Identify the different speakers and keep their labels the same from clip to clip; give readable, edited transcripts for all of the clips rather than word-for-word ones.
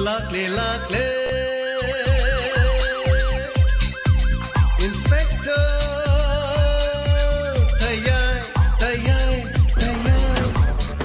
Speaker 1: Lakle Inspector Tayai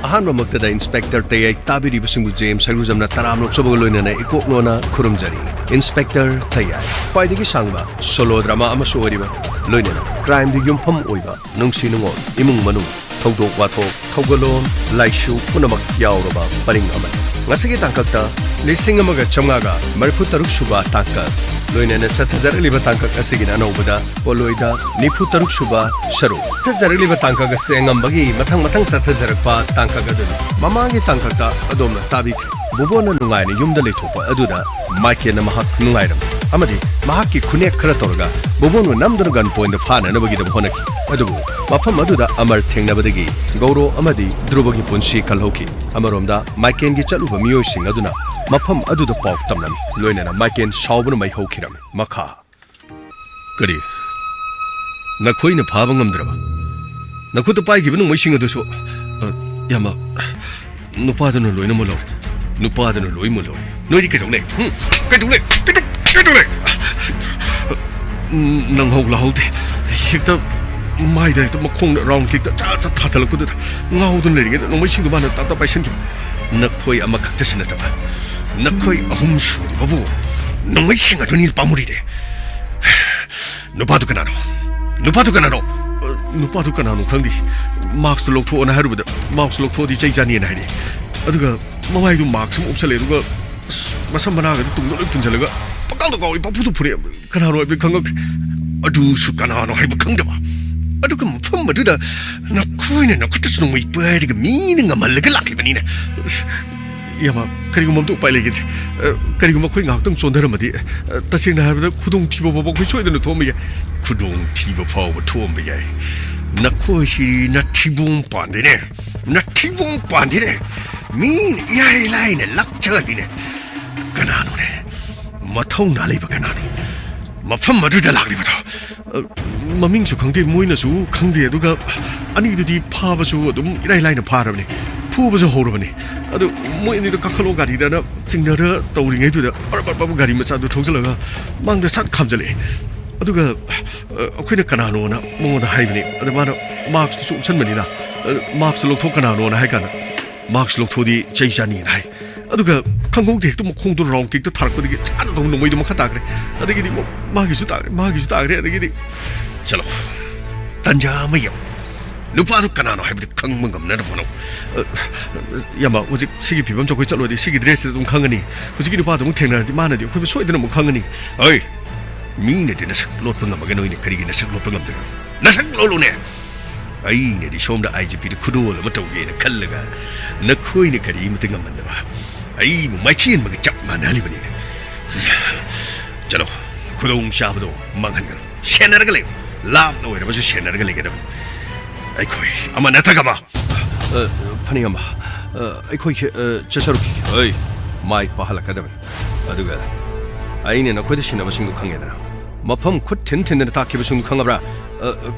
Speaker 2: Ahanmamagta da Inspector TAYAI tabiri basingbu James Haruzamna taramlok sobagoloina ikoknona khurumjari Inspector TAYAI khwaidagi sangba solo drama amasu oriba loinena crime di yumpham oiba nungsi nungo imung manu thawdok wathok thawgalon laishu punamak yauraba paring ama ngasigi tangkakta lising amaga chamgaga marphu taruk suba tangkak loinena chathazarliba tangkak asigina anobada poloida nifu taruk suba sharu thazarliba tangkak asengambagi mathang chathazarpa tangkak adu mamangi tangkakta adomna tabi bubona nungaina yumda leithopa aduda maikena mahak nungairam amadi mahakki khunek khara torga bubonu namdana gun point da phana nabagi da honaki adubu mafam aduda amar thengnabadagi gauro amadi drubagi punsi kalhoki amaromda maikengi chaluba miyoi sing aduna mafam aduda pok tamnami loinena maiken saubuna mai hokiram makha kari nakhoina phaba ngamdraba nakhuta paigibunu moising aduso yama nupadanu loina molor nupadanu loi molor noidi kedole kedole nang hok lahode hikta maida to makhong round kick ta thalak kudu ngaudun leringe no moising du bana ta paisan ki nakhoi ama khakta sinata ba nakhoi ahum shuri babu no moising atuni pamuri de nupadu kanano khangdi marks to loktho na haruba marks loktho di chaijani na hari aduga mamai du marks mu upsale aduga masam bana ga tung lo pinjalaga pakal to gawi papu tu phure kanano be khangak adu su kanano hai ba khangda ba aduga mufam aduda na khoina na khutta su mai pai ga mi nga malaga lakli bani na yama karigum tu pai legi karigum khoi ngak tang chondaramadi tasing na habda khudung thibo bobo khoi choi danu thom ya khudung thibo phaw ba thom ba yai na khoi si na thibung pande ne min yai lai ne lakcha di ne kanano ne mathong na lai ba kanano mafam madu da lakli ba tho maming su khangde moina su khangde aduga ani du di pha ba su dum irai lai na pha ra ne 푸버서 호르버니 아도 뭐 이니도 카칼로 가리다나 징나라 떠우링에 두다 빠빠빠 가리 마차도 통슬러가 망데 삭 감절리 아도가 어크네 까나노나 뭐다 하이브니 아도 마나 마크스 좀 선면이나 마크스 록토 까나노나 하이가나 마크스 록토디 제이샤니 하이 아도가 강공대 또 콩도 롱킥도 타르거디 차도 동동 뭐이도 뭐 갔다 그래 아도기디 뭐 마기수 다 그래 아도기디 잘로 단자마요 누파도 까나노 하이브디 강멍감 나도 보노 야마 오직 시기 비범 적고 있잖아 시기 드레스도 좀 강하니 오직이 누파도 뭐 탱나디 마나디 그거 소이드는 뭐 강하니 어이 미네디 나삭 롯병가 먹에 너희네 그리기 나삭 롯병감들 나삭 롯로네 아이네디 쇼음다 아이지피도 쿠도를 못하게 칼라가 나코이네 그리 못engam 만다 봐 아이 뭐 마치인 먹에 잡만 할리버니 자로 쿠동 샤브도 망한 건 셰나르갈래 랍도 왜 버서 셰나르갈래 게다 아이코이 아마 나타가마 파니가마 아이코이 저서로 어이 마이 바할라카다면 아두가 아이네나 코데시나 버싱도 강게다 마팜 콧 텐텐데 다키버 숭 강가브라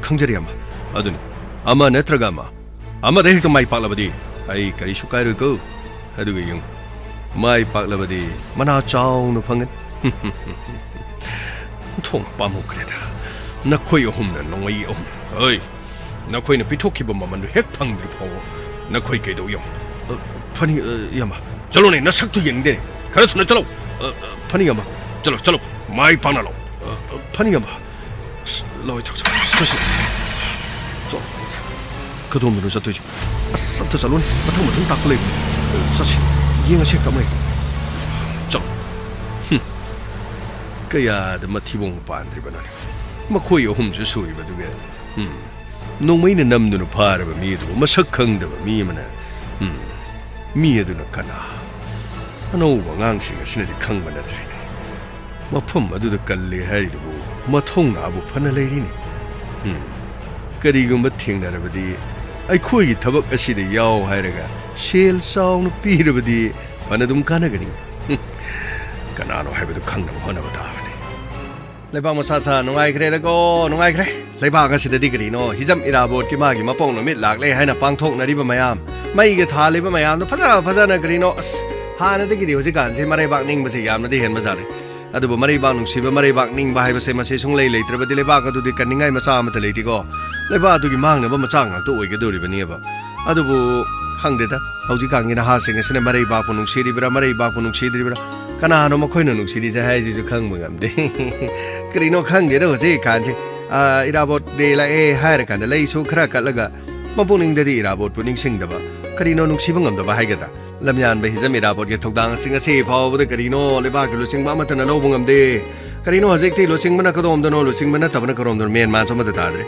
Speaker 2: 강제리야마 아두니 아마 나타가마 아마 데히도 마이 발라바디 아이 카리 슈카이르고 아두가 용 마이 발라바디 마나 짜오노 방은 통 빠모 그래다 나 코이 홈나 농이 옴 어이 나 코이는 비토키버 마만도 핵팡들 포고 나 코이 게도 용 파니 야마 절로네 나 saktu yengde 가르쳐 나 절로 파니 야마 절로 마이 파나로 파니 야마 로이 탁 조심 저 그동안으로 저 되지 아싸 절로 마탕 닦고 레 사실 이해가 색감에 저 그야 더 마티봉 반들 바나네 마 코이 홈즈 소이 바두게 농민의 남누는 바라봐 미도 마석강다봐 미만아 미에도나 가나 하노와 앙싱가 신에디 강만나드리네 마품 마두도 깔리 하리고 마통나부 파나레리니 그리고 마팅나라바디 아이코이 타박 아시데 야오 하이라가 실 사우는 삐르바디 파나둠 가나가니 가나노 하이바도 강나부 하나바다 Leibang masasa nungai kre ko nungai kre leibang asidadi kri no hijam irabot ki magi mapong no mit lak le haina pangthok na riba mayam mai ge tha leba mayam no phaja na kri no ꯍꯥꯟꯅꯗꯒꯤꯗꯤ ꯍꯧꯖꯤꯛꯀꯥꯟꯁꯦ ꯃꯔꯩꯕꯥꯛ ꯅꯤꯡꯕꯁꯦ ꯌꯥꯝꯅꯗꯤ ꯍꯦꯟꯕ ꯖꯥꯠꯅꯤ ꯑꯗꯨꯕꯨ ꯃꯔꯩꯕꯥꯛ ꯅꯨꯡꯁꯤꯕ ꯃꯔꯩꯕꯥꯛ ꯅꯤꯡꯕ ꯍꯥꯏꯕꯁꯦ ꯃꯁꯤ ꯁꯨꯡꯂꯩ ꯂꯩꯇ꯭ꯔꯕꯗꯤ ꯂꯩꯕꯥꯛ ꯑꯗꯨꯗꯤ ꯀꯟꯅꯤꯡꯉꯥꯏ ꯃꯆꯥ ꯑꯃꯠꯇ ꯂꯩꯇꯦꯀꯣ ꯂꯩꯕꯥꯛ ꯑꯗꯨꯒꯤ ꯃꯥꯡꯅꯕ ꯃꯆꯥ ꯉꯥꯛꯇ ꯑꯣꯏꯒꯗꯧꯔꯤꯕꯅꯦꯕ ꯑꯗꯨꯕꯨ ꯈꯪꯗꯦꯗ ꯍꯧꯖꯤꯛꯀꯥꯟꯒꯤ ꯅꯍꯥꯁꯤꯡ ꯑꯁꯤꯅ ꯃꯔꯩꯕꯥꯛꯄꯨ ꯅꯨꯡꯁꯤꯔꯤꯕ꯭ꯔꯥ ꯃꯔꯩꯕꯥꯛꯄꯨ ꯅꯨꯡꯁꯤꯗ꯭ꯔꯤꯕ꯭ꯔꯥ ꯀꯅꯥꯅꯣ ꯃꯈꯣꯏꯅ ꯅꯨꯡꯁꯤꯔꯤꯁꯦ ꯍꯥꯏꯁꯤꯁꯨ ꯈꯪꯕ ꯉꯝꯗꯦ ꯀꯔꯤꯅꯣ ꯈꯪꯗꯦꯗ ꯍꯧꯖꯤꯛꯀꯥꯟꯁꯦ ꯏꯔꯥꯕꯣꯠ ꯗꯦ ꯂꯥꯛꯑꯦ ꯍꯥꯏꯔꯀꯥꯟꯗ ꯂꯩꯁꯨ ꯈꯔ ꯀꯠꯂꯒ ꯃꯄꯨꯛꯅꯤꯡꯗꯗꯤ ꯏꯔꯥꯕꯣꯠꯄꯨ ꯅꯤꯡꯁꯤꯡꯗꯕ ꯀꯔꯤꯅꯣ ꯅꯨꯡꯁꯤꯕ ꯉꯝꯗꯕ ꯍꯥꯏꯒꯗ꯭ꯔꯥ ꯂꯝꯌꯥꯟꯕ ꯍꯤꯖꯝ ꯏꯔꯥꯕꯣꯠꯀꯤ ꯊꯧꯗꯥꯡꯁꯤꯡ ꯑꯁꯤ ꯐꯥꯎꯕꯗ ꯀꯔꯤꯅꯣ ꯂꯩꯕꯥꯛꯀꯤ ꯂꯨꯆꯤꯡꯕ ꯑꯃꯠꯇꯅ ꯂꯧꯕ ꯉꯝꯗꯦ ꯀꯔꯤꯅꯣ ꯍꯧꯖꯤꯛꯇꯤ ꯂꯨꯆꯤꯡꯕꯅ ꯀꯗꯣꯝꯗꯅꯣ ꯂꯨꯆꯤꯡꯕ ꯅꯠꯇꯕꯅ ꯀꯔꯣꯝꯗꯅꯣ ꯃꯦꯟ ꯃꯥꯟꯁꯨ ꯑꯃꯠꯇ ꯇꯥꯗ꯭ꯔꯦ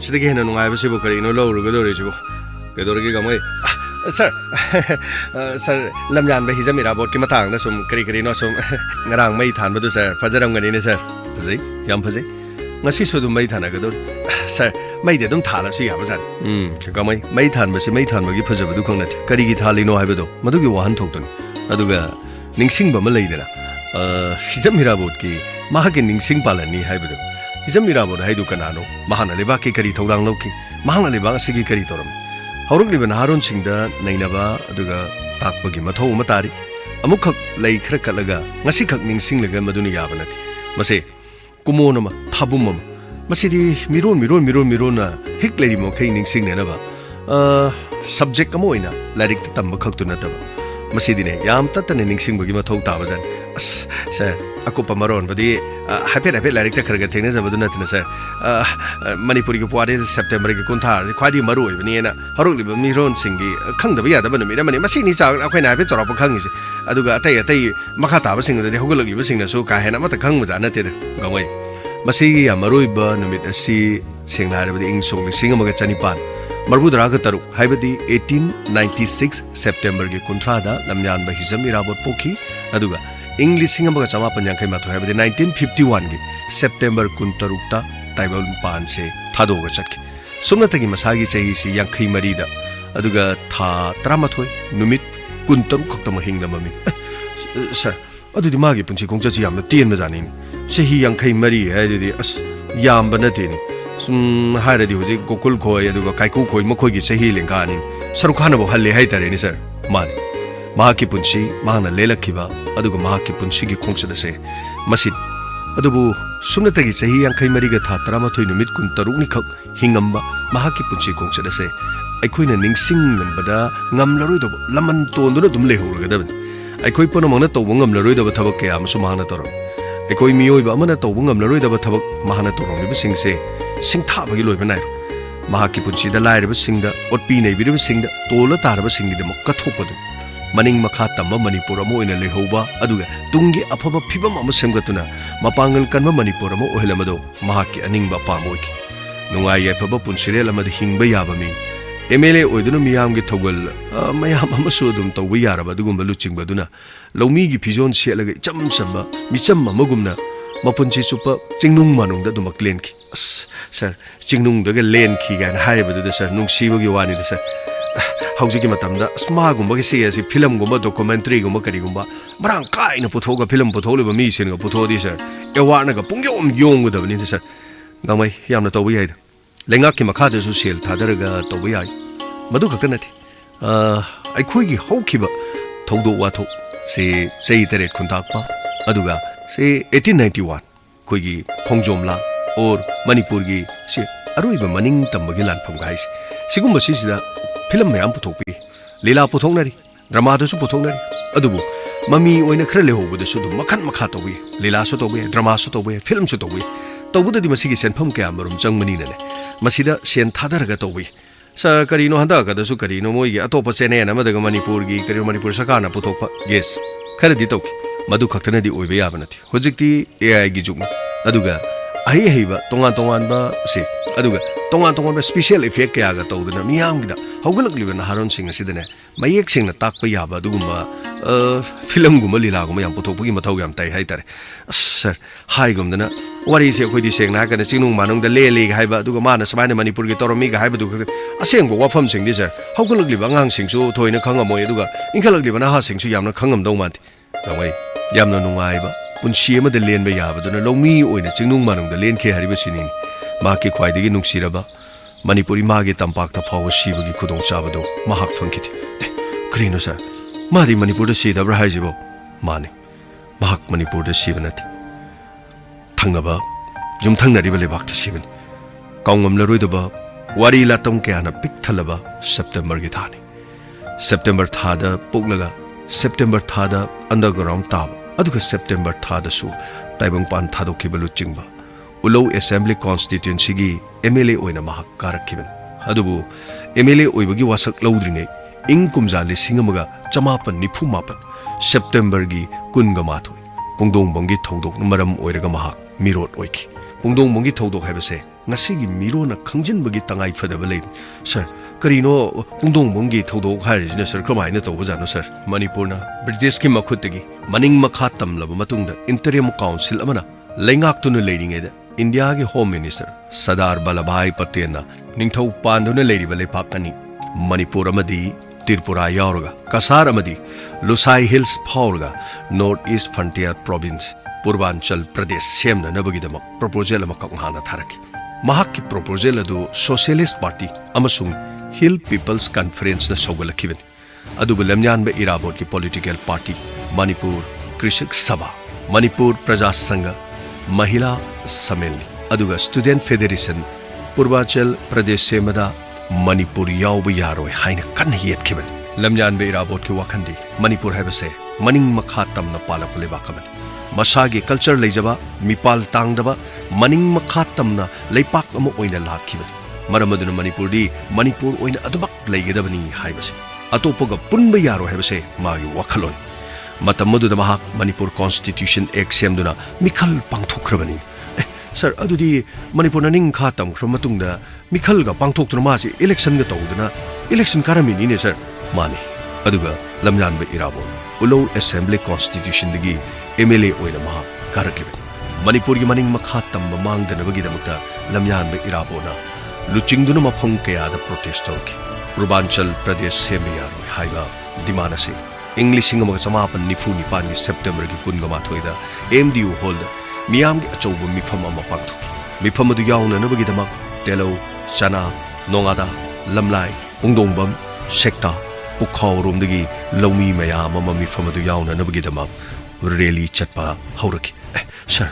Speaker 2: ꯁꯤꯗꯒꯤ ꯍꯦꯟꯅ ꯅꯨꯡꯉꯥꯏꯕꯁꯤꯕꯨ ꯀꯔꯤꯅꯣ ꯂꯧꯔꯨꯒꯗꯧꯔꯤꯁꯤꯕꯨ ꯀꯩꯗꯧꯔꯒꯦ ꯀꯃꯥꯏ sir lamyan ba hijam irabot ki matang na sum kari kari no sum ngarang mai than badu sir fajaram gani ne sir phajai yam phajai ngasi su dum mai thana ga dor sir mai de dum thala su ya ba sir ka mai than ba si mai than ba gi phajab du khang na kari gi thali no ha ba do madu gi wahan thok ton aduga ningsing ba ma lai dana hijam irabot ki ma gi ningsing palani ha ba do hijam irabot hai du kana no mahana leba ki kari thorang lo ki mahana leba si gi kari toram हौरक्लिबा नहारोनसिंगदा नैनबा अदुगा ताकपगी मथौ अमा तारि अमुखक लै खरा Kalga ngasi खक निंगसिंगलगा मदुनि याबा नथि मसे कुमोन अमा थाबुम अमा मसिदि मिरोन ना हिक लेरि मोखै निंगसिंगनेनबा subject अमा ओइना lyric तंबा खक्तु नतबा मसिदिने याम ततने निंगसिंगबगी मथौ ताबा जान अस सर अकुपा मरोन बदि हाफे लाइरिक खरगा थेने जबदु नथिना सर मणिपुरी को पुआरे सेप्टेम्बर की कुंथार ख्वादी मरु ओइबनिना हरुलिब मिरोन सिंगी खंगदबा यादबा नुमिना मनि मसिनि चाग अखोइना हाफे चरप खंगिसे अदुगा अतै मखा ताबा सिंगदि होगलगिब सिंगनसु का हेना मत खंगमजा नतेद गमै मसि या मरुइबा नुमित असि सेंगना हारबदि इंग सोंग लिसिंग अमगा चनिपान मरबुदरागा तरु हाइबदि 1896 सेप्टेम्बर की कुंथ्रादा लमयान बहिजम इराबोट पोखी अदुगा इंग्लिश अमगा चमापन यांखै माथो हाइबदि 1951 की सेप्टेम्बर कुंतरुक्ता ताइबल पान से थादोगा चटकी सुमनतगी मसागी चही सी यांखै मरीदा अदुगा था 13 नुमित कुंतरुक खक्तम हिंगना ममी सर अदुदि मागी पुंसी कोंगचची यामना तेन जानि चही यांखै मरी हाइदि अस यामबा नतेनि सुम हाइरदि होजि गोकुल खोय अदुगा काइकु खोय मखोयगी चही लेंगानि सरुखाना बो हल्ले हाइतारेनि सर मानि महाकी पुंसी माना लेलखिबा अदुगा महाकी पुंसीगी खोंगचदसे मसिद अदुबु सुमनतगी चही यांखै मरीगा था 13 नुमित कुंतरुकनि खक हिंगम्बा महाकी पुंसी खोंगचदसे अखोइना निंगसिंग लंबदा ngamlaroidब लमन तोंदुना दुम लेहौरगदबन अखोइ पुनमंगना तौब ngamlaroidब थबक कया अमसु महाना तोरम अखोइ मियोइबा अमना तौब ngamlaroidब थबक महाना तोरमलिब सिंगसे सिंगथाबगी लोइबा नाइ महाकी पुंसीदा लाइरब सिंगदा ओटपि नैबिरब सिंगदा तोला तारब सिंगदिदम कथोपदु मनिंग मखा तम्बा मणिपुर अमो ओइना लेहौबा अदुगा तुंगी अफबा फिबम अमा सेमगतुना मपांगल कन्बा मणिपुर अमो ओहलमदो महाकी अनिंगबा पामोइकी नुंगाई याफबा पुंसिरेल अमदि हिंगबा याबा मी एमएलए ओइदुना मियामगी थौगल मयाम अमसु अदुम तौबा यारबा अदुगुंबा लुचिंगबदुना लौमीगी फिजोन सेलगा इचम चम्बा मिचम अमगुमना मपुंसी चुप्पा चिंगनुंग मानुंगदा दुमक लेनकी अस सर चिंगनुंगदगा लेनकी गाना हायबदुदा सर नुंगसीबगी वानिदा सर हौजिकी मतमदा स्मागुंबगी सियासी फिल्मगुंबा डॉक्यूमेंटरीगुंबा करिगुंबा मरांग काइना पुथोगा फिल्म पुथोलिबा मीसिनगा पुथोदी सर एवार्डनगा पुंग्योम योंगदबनि सर गमै यामना तौबा याइदा लेंगाकी मखादसु सेल थादरगा तौबा याइ मदु खक्ता नथि अखोइगी हौखिबा थौदो वाथो से चही तरेट खुंताकपा अदुगा से 1891 खोइगी खोंजोमला और मणिपुर की से अरुइबा मनिंग तंबगी लानफम गाइस सिगुंबा सिसिदा फिल्म मयाम पुथोकपि लीला पुथोकनारि ड्रामादसु पुथोकनारि अदुबु ममी ओइना खरा लेहोबदसु दु मखन मखा तौबि लीलासु तौबि ड्रामासु तौबि फिल्मसु तौबि तौबुददि मसिगी सेनफम कया मरुम चंगमनिनने मसिदा सेन थादरगा तौबि सर करिनो हंदागदसु करिनो मोइगी अतोप चेनेन अमदगा मणिपुरगी करिनो मणिपुर सरकारना पुथोकपा यस खरदि तौकि मदु खक्तनदि ओइबा याबा नथि होजिकति एआई गी जुग अदुगा अहि हइबा तोंगान से अदुगा तोंगान स्पेशल इफेक्ट कयागा तौदना मियामगिदा हौगलकलिबा नहारोनसिंग असिदने मयेक सिंगना ताकपा याबा अदुगुंबा फिल्मगुंबा लीलागुंबा याम पुथोकपगी मथौ याम ताइ हाइतारे सर हाइगुमदना वारीसे अखोइदि सेंगना हागना चिंगनुंग मानुंगदा लेलेगा हाइबा अदुगा माना समाने मणिपुरगी तोरमीगा हाइबदु असेंगबा वाफमसिंगदि सर हौगलकलिबा अंगांसिंगसु थोइना खंगमोय अदुगा इंखलकलिबा नहासिंगसु यामना खंगमदौ माति गमै यामना नुंगाइबा पुंसी अमदा लेनबा याबदुना लौमी ओइना चिंगनुंग मानुंगदा लेनखे हारिबा सिनिनि माकी ख्वाइदगी नुंगसिरबा मणिपुरी मागे तंपाकता फाव सिबगी खुदोंग चाबदो महाक फंकिति करिनो सर मादी मणिपुर सीदब्रा हाइजिबो माने महक मणिपुर सीबनति थंगबा जुमथंगनरिबा लेबाक सीबन काउंगमलरोइदबा वारी लातम क्याना पिकथलबा सेप्टेम्बर की थाने सेप्टेम्बर थादा पोगलगा सेप्टेम्बर थादा अंडरग्राउंड ताब अदुगा सेप्टेम्बर थादसु ताइबंगपान थादोखिबा लुचिंगबा उलो असेंबली कॉन्स्टिट्यूएंसी की एमएलए ओइना महक कारखिबन अदुबु एमएलए ओइबगी वासक लौद्रिङै इंग कुमजा लिसिंग अमगा चमापन निफु मापन सेप्टेम्बर की कुनगा माथोय पुंगदोंबंगी थौदोक मरम ओइरगा महक मिरोट ओइखि पुंगदोंबंगी थौदोक हाइबसे ngasi mirona khangjin bagi tangai phadaba lei sir karino pungdongbongi thodok harijina sir kramaina tawbajano sir manipur na british ki makhutegi maning makha tamlaba matungda interim council amana leingak tunu leiringe da india gi home minister sadar balabhai patel na ningthau panduna leiriba lepakani manipur amadi Tripura यावरगा कसार अमदी Lushai Hills फावरगा North East Frontier Province Purvanchal Pradesh सेमना नबगिदमक proposal अमक हाना थारकी महाकी प्रपोजल अदु सोशलिस्ट पार्टी अमसुंग हिल पीपल्स कॉन्फ्रेंस न सौगलखिबन अदुबु लमयानबे इराबोट की पॉलिटिकल पार्टी मणिपुर कृषक सभा मणिपुर प्रजा संघ महिला सम्मेलन अदुगा स्टूडेंट फेडरेशन पूर्वांचल प्रदेश सेमदा मणिपुर यावब यारोय हाइन कन्न येतखिबन लमयानबे इराबोट की वाखंदी मणिपुर हैबसे मनिंग मखा तमना पालक लेबाकमन मसागी कल्चर लेजबा मिपाल तांगदबा मनिंग मखा तमना लेपाक अम ओइना लाखिबन मरमदुन मणिपुरदी मणिपुर ओइना अदुबक लेगदबनी हाइबसे अतोपगा पुनबा यारो हैबसे मागी वखलोन मतमदुदा महक मणिपुर कॉन्स्टिट्यूशन एक्ट सेमदुना मिखल पांगथोख्रबनी सर अदुदी मणिपुर निंग खा तमख्र मतुंगदा मिखलगा पांगथोक्तुना मासे इलेक्शन गा तौदुना इलेक्शन कारमिनीने सर माने अदुगा लमयानबे इराबो उलो असेंबली कॉन्स्टिट्यूशन दगी एमएलए ओइना मा कारकलिबन मणिपुर की मनिंग मखा तंब मांगदनबगिदमक्ता लमयानबे इराबोना लुचिंगदुना मफम कयादा प्रोटेस्ट तौरकी पूर्वांचल प्रदेश सेमबे यारोय हाइबा दिमानसे इंग्लिशिंग अमगा चमापन निफु निपान की सेप्टेम्बर की कुनगा माथोइदा एमडीयू हॉल मियाम की अचौब मिफम अमा पांगथोकी मिफम अदु यावननबगिदमक तेलो चना नोंगादा लमलाई पुंगदोंबम सेक्ता पुखावरोमदगी लौमी मयाम अमा मिफम अदु यावननबगिदमक रैली चटपा हौरकी सर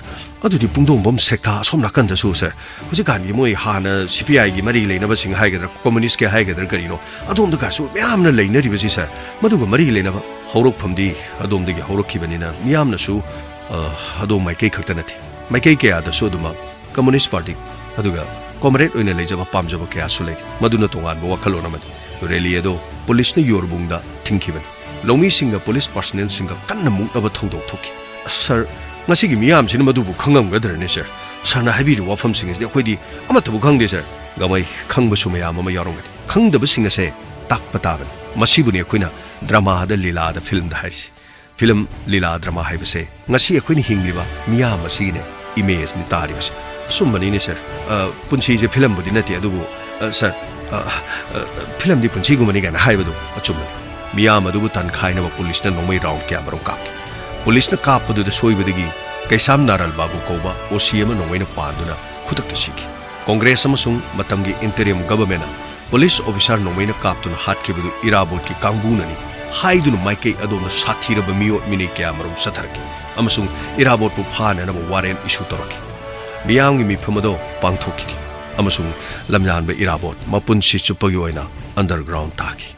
Speaker 2: अदुदी पुंगदोंबम सेक्ता असोम नाकंदसु सर हुजिकानगी मोय हाना सीपीआई की मरी लेनबसिंग हाइगदर कम्युनिस्ट के हाइगदर करिनो अदोमदगासु म्यामना लेनरिबसि सर मदुगा मरी लेनब हौरकफमदी अदोमदगी हौरखिबनिना म्यामनसु अदोम माइकई खक्ता नथि माइकई कयादसु अदुमा कम्युनिस्ट पार्टी अदुगा कॉमरेड ओइना लेजबा पामजबा कयासु लेरि मदुना तोंगानबा वखलोन अमदि रैली अदो पुलिसना योरबुंगदा थिंखिबन लौमी सिंगा पुलिस पर्सनल सिंगा कन्न मुक्नबा थौदोक थोकी sir ngasi miyam sin madubu khangam gadrne sir sarna habiru wafam sing is akhodi amatabu khangde sir gamai khangba sumayam ama yarong khangdaba sing ase tak pataban masibuni akhina drama da lila da film da haisi film lila drama haibase ngasi akhini hingliba miyam asine image ni taribas sumbani ne sir punchi je film budi nati adubu sir film di punchi gumani gan haibadu achum miyam adubu tan khaina ba police na nongmai round kya baro ka police ने कापदुद सोइबदगी कैसाम नारल बाबू कौबा OCM नोंगैना पादुना खुदक्ता सिकी कांग्रेस अमसुंग मतमगी interim government police officer नोंगैना कापतुना हातखिबदु इराबोट की कांगबुननी हाइदुना माइकै अदोना साथीरब मियोट मिनि क्यामरुम सथरकी अमसुंग इराबोट पु फानना वारेन इशू तोरकी मियांगी मिफमदो पांगथोकी अमसुंग लमयानबे इराबोट मपुनसी चुपगी ओइना अंडरग्राउंड ताकी